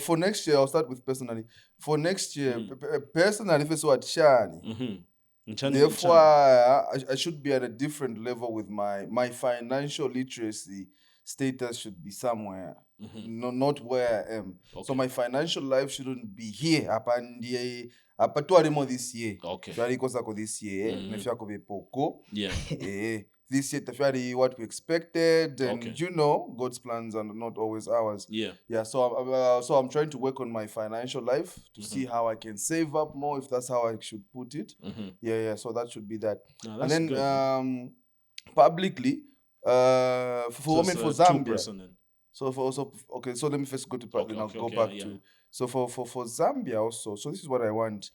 For next year, I'll start with personally. For next year, personally, if it's what Shani. Therefore, I should be at a different level with my financial literacy status should be somewhere. Not where I am. Okay. So my financial life shouldn't be here. Apa this year. Okay. This year. Poko. Yeah. this year tafari what we expected, and God's plans are not always ours. Yeah. So I'm trying to work on my financial life to see how I can save up more, if that's how I should put it. Yeah. So that should be that. No, and then good, publicly, for Zambia. Okay, so let me first go to then I'll go back to. So for Zambia also. So this is what I want.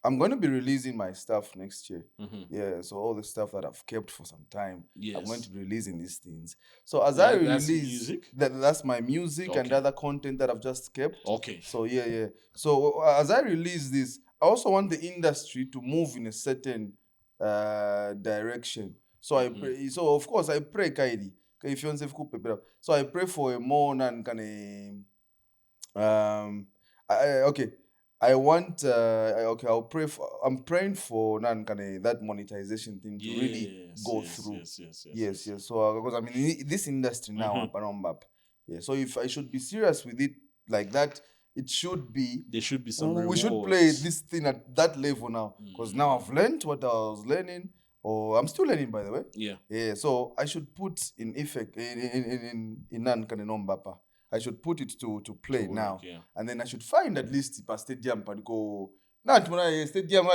I'm going to be releasing my stuff next year. Yeah, so all the stuff that I've kept for some time, I'm going to be releasing these things. So as I release, that's my music and other content that I've just kept. Okay. So yeah. So as I release this, I also want the industry to move in a certain direction. So I pray. So of course I pray, Kaidi. So I pray for a more okay. I want okay, I'm praying for that monetization thing to really go through. Yes. So because I'm in this industry now, yeah. So if I should be serious with it like that, it should be, there should be some we should play this thing at that level now, because now I've learned what I was learning, or I'm still learning, by the way. Yeah. So I should put in effect in I should put it to play now. And then I should find at least a stadium go. Not stadium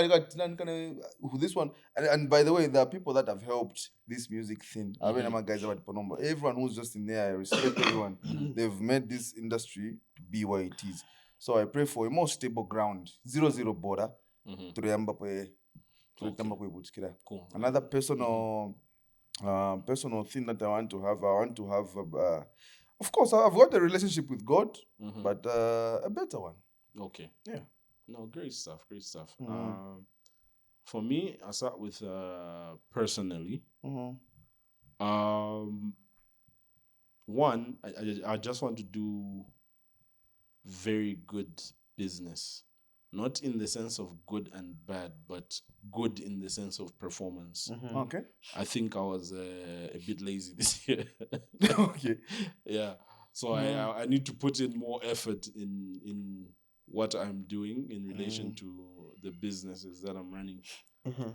this one. And by the way, there are people that have helped this music thing. I mean, guys about Panomba. Everyone who's just in there, I respect everyone. They've made this industry to be what it is. So I pray for a more stable ground, 0-0 border. Cool. Another personal thing that I want to have, of course, I've got a relationship with God, but a better one. Okay. Yeah. No, great stuff. For me, I start with personally. One, I just want to do very good business. Not in the sense of good and bad, but good in the sense of performance. Okay. I think I was a bit lazy this year. Okay. Yeah. So I need to put in more effort in what I'm doing in relation to the businesses that I'm running.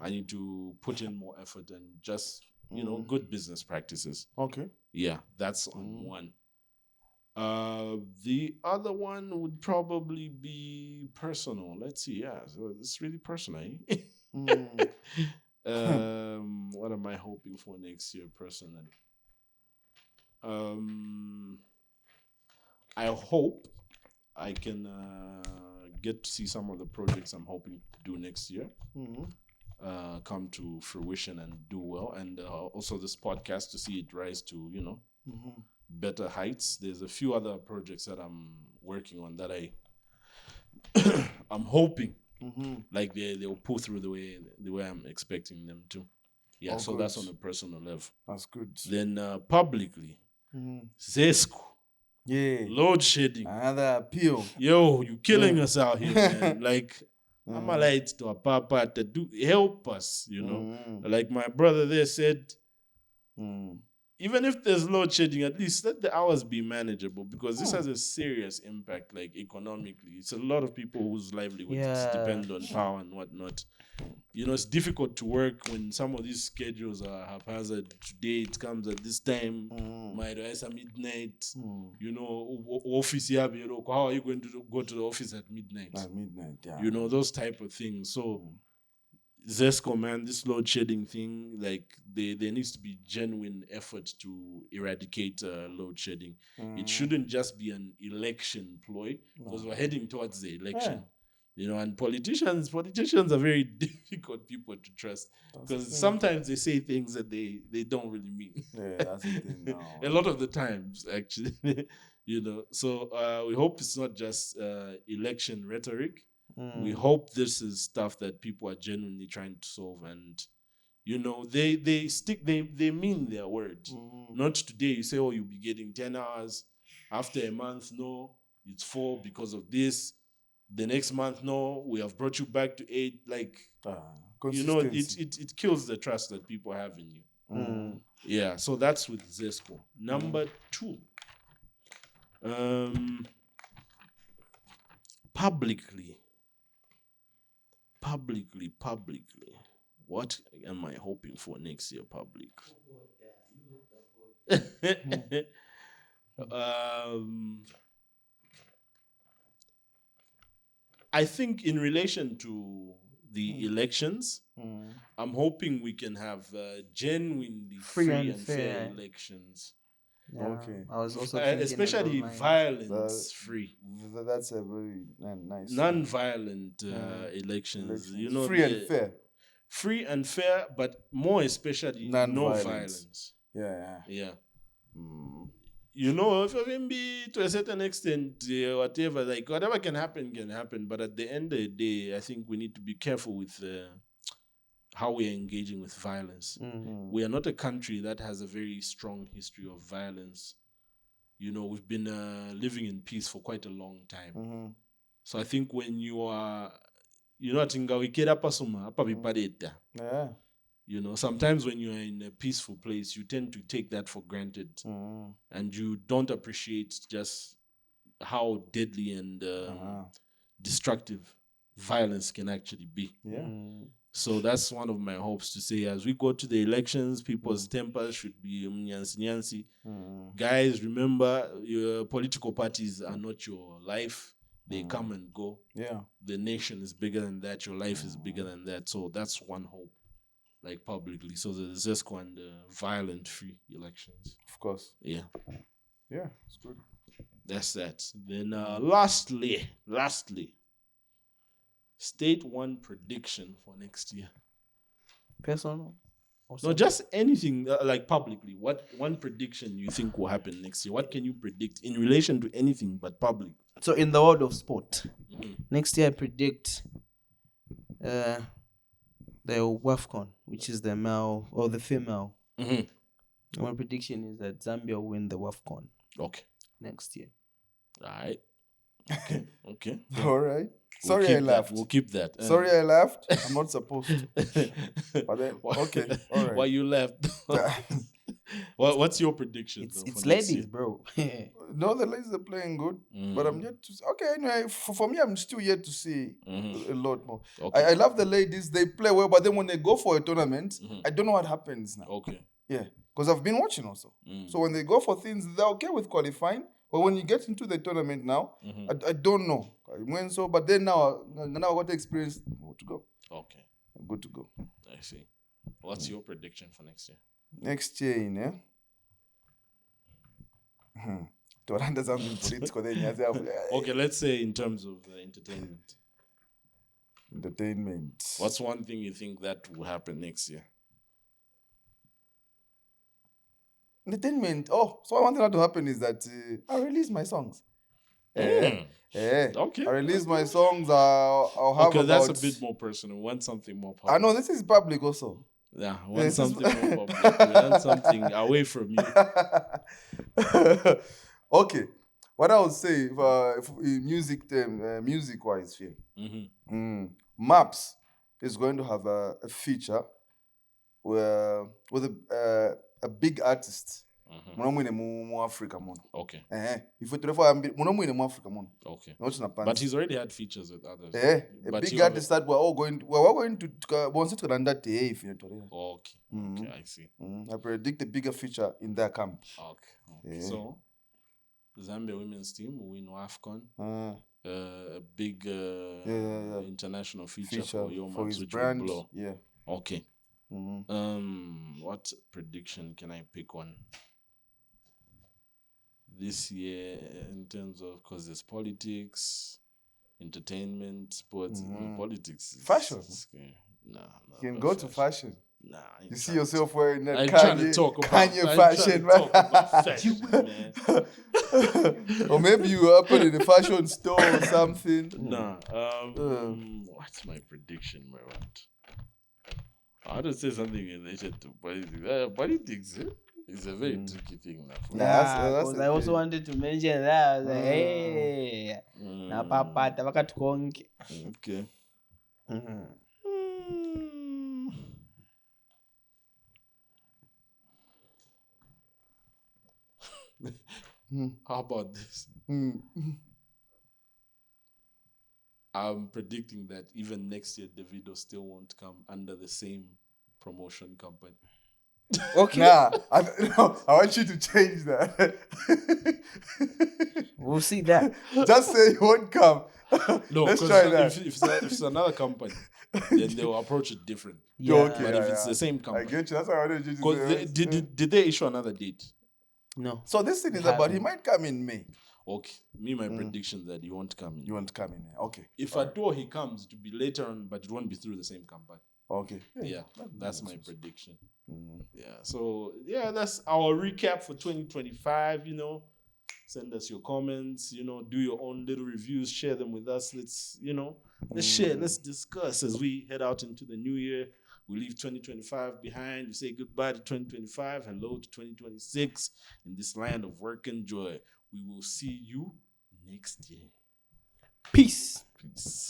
I need to put in more effort and just, good business practices. Okay. Yeah, that's on one. The other one would probably be personal. Let's see. Yeah, so it's really personal. What am I hoping for next year personally? I hope I can get to see some of the projects I'm hoping to do next year come to fruition and do well, and also this podcast to see it rise to better heights. There's a few other projects that I'm working on that I'm hoping like they'll pull through the way I'm expecting them to. Yeah, so good. That's on a personal level. That's good. Then publicly, Zesco. Yeah. Load shedding. Another appeal. Yo, you killing us out here, man. Like, I'm a light to a papa to do help us, Like my brother there said, even if there's load shedding, at least let the hours be manageable, because this has a serious impact, like economically. It's a lot of people whose livelihoods depend on power and whatnot. It's difficult to work when some of these schedules are haphazard. Today it comes at this time, my rise at midnight. Office here, how are you going to go to the office at midnight? At midnight, yeah. Those type of things. So Zesco, man, this load shedding thing, like there needs to be genuine effort to eradicate load shedding. It shouldn't just be an election ploy, because we're heading towards the election. And politicians are very difficult people to trust, because sometimes they say things that they don't really mean. Yeah, that's the thing now. A lot of the times, actually. So we hope it's not just election rhetoric. We hope this is stuff that people are genuinely trying to solve, and they mean their word. Not today you say, oh, you'll be getting 10 hours. After a month, no, it's 4 because of this. The next month, no, we have brought you back to 8. Like, it kills the trust that people have in you. Yeah, so that's with Zesco. Number 2, publicly. what am I hoping for next year, public? I think in relation to the elections, I'm hoping we can have genuinely free and fair elections. Yeah, okay. I was also thinking especially violence free. That's a very nice. Non-violent elections. You know, free and fair. Free and fair, but more especially no violence. Yeah. You know, if maybe to a certain extent, whatever can happen. But at the end of the day, I think we need to be careful with how we are engaging with violence. We are not a country that has a very strong history of violence. You know, we've been living in peace for quite a long time. So I think when you are, you know, you know, sometimes when you are in a peaceful place, you tend to take that for granted, and you don't appreciate just how deadly and destructive violence can actually be. So that's one of my hopes, to say as we go to the elections, people's tempers should be nyansi. Guys, remember, your political parties are not your life. They come and go. The nation is bigger than that. Your life is bigger than that. So that's one hope, like publicly. So the ZESCO and violent free elections. Of course. Yeah, it's good. That's that. Then lastly, state one prediction for next year. Personal? No, just anything, like publicly. What one prediction you think will happen next year? What can you predict in relation to anything but public? So in the world of sport, next year I predict the WAFCON, which is the male or the female. My prediction is that Zambia will win the WAFCON. Okay. Next year. All right. Okay. All right. Sorry, I laughed. We'll keep that. Sorry, I laughed. I'm not supposed to. But then, okay. All right. Why you laughed? What's your prediction? It's ladies, bro. No, the ladies are playing good, but I'm yet to. Okay, anyway, for me, I'm still yet to see a lot more. Okay. I love the ladies; they play well, but then when they go for a tournament, I don't know what happens now. Okay. Yeah, because I've been watching also. So when they go for things, they're okay with qualifying, but when you get into the tournament now, I don't know. But then now I got the experience. Good to go. Okay. Good to go. I see. What's your prediction for next year? Next year, Okay, let's say in terms of entertainment. Entertainment. What's one thing you think that will happen next year? Entertainment. Oh, so one thing that will happen is that I'll release my songs. Okay. I release my songs. I'll have. Okay, that's a bit more personal. Want something more public? I know this is public also. Yeah, want something more public. Want something away from you. Okay, what I would say, if music-wise, Maps is going to have a feature with a big artist. Okay. Okay. But he's already had features with others. A big artist that we're going to Okay, I see. I predict a bigger feature in their camp. Okay. So Zambia women's team will win AFCON. A big international feature for your his brand. Blow. Yeah. Okay. What prediction can I pick one? This year, in terms of, because there's politics, entertainment, sports, politics, fashion. Nah, you can go to fashion. Nah, you see yourself wearing that Kanye fashion, man. Or maybe you open in a fashion store or something. Nah. What's my prediction, my what? I want to say something in relation to politics. Politics, it's a very tricky thing now. Because I also wanted to mention that. I was like, hey, na papa tabaka tukonge. Okay. How about this? I'm predicting that even next year, Davido still won't come under the same promotion company. Okay. Nah, I want you to change that. We'll see that. Just say you won't come. No, let's because try that. if it's another company, then they'll approach it different. Yeah. Okay, But if it's the same I company, get you. That's why I wanted you to because say. did they issue another date? No. So this thing is about he might come in May. Okay, my prediction that he won't come in. You won't come in May. Okay. If at all he comes, to be later on, but it won't be through the same company. Okay. Yeah, that's my prediction. Mm-hmm. Yeah, so yeah, that's our recap for 2025. Send us your comments. Do your own little reviews. Share them with us. Let's share. Let's discuss as we head out into the new year. We leave 2025 behind. We say goodbye to 2025. Hello to 2026 in this land of work and joy. We will see you next year. Peace. Peace.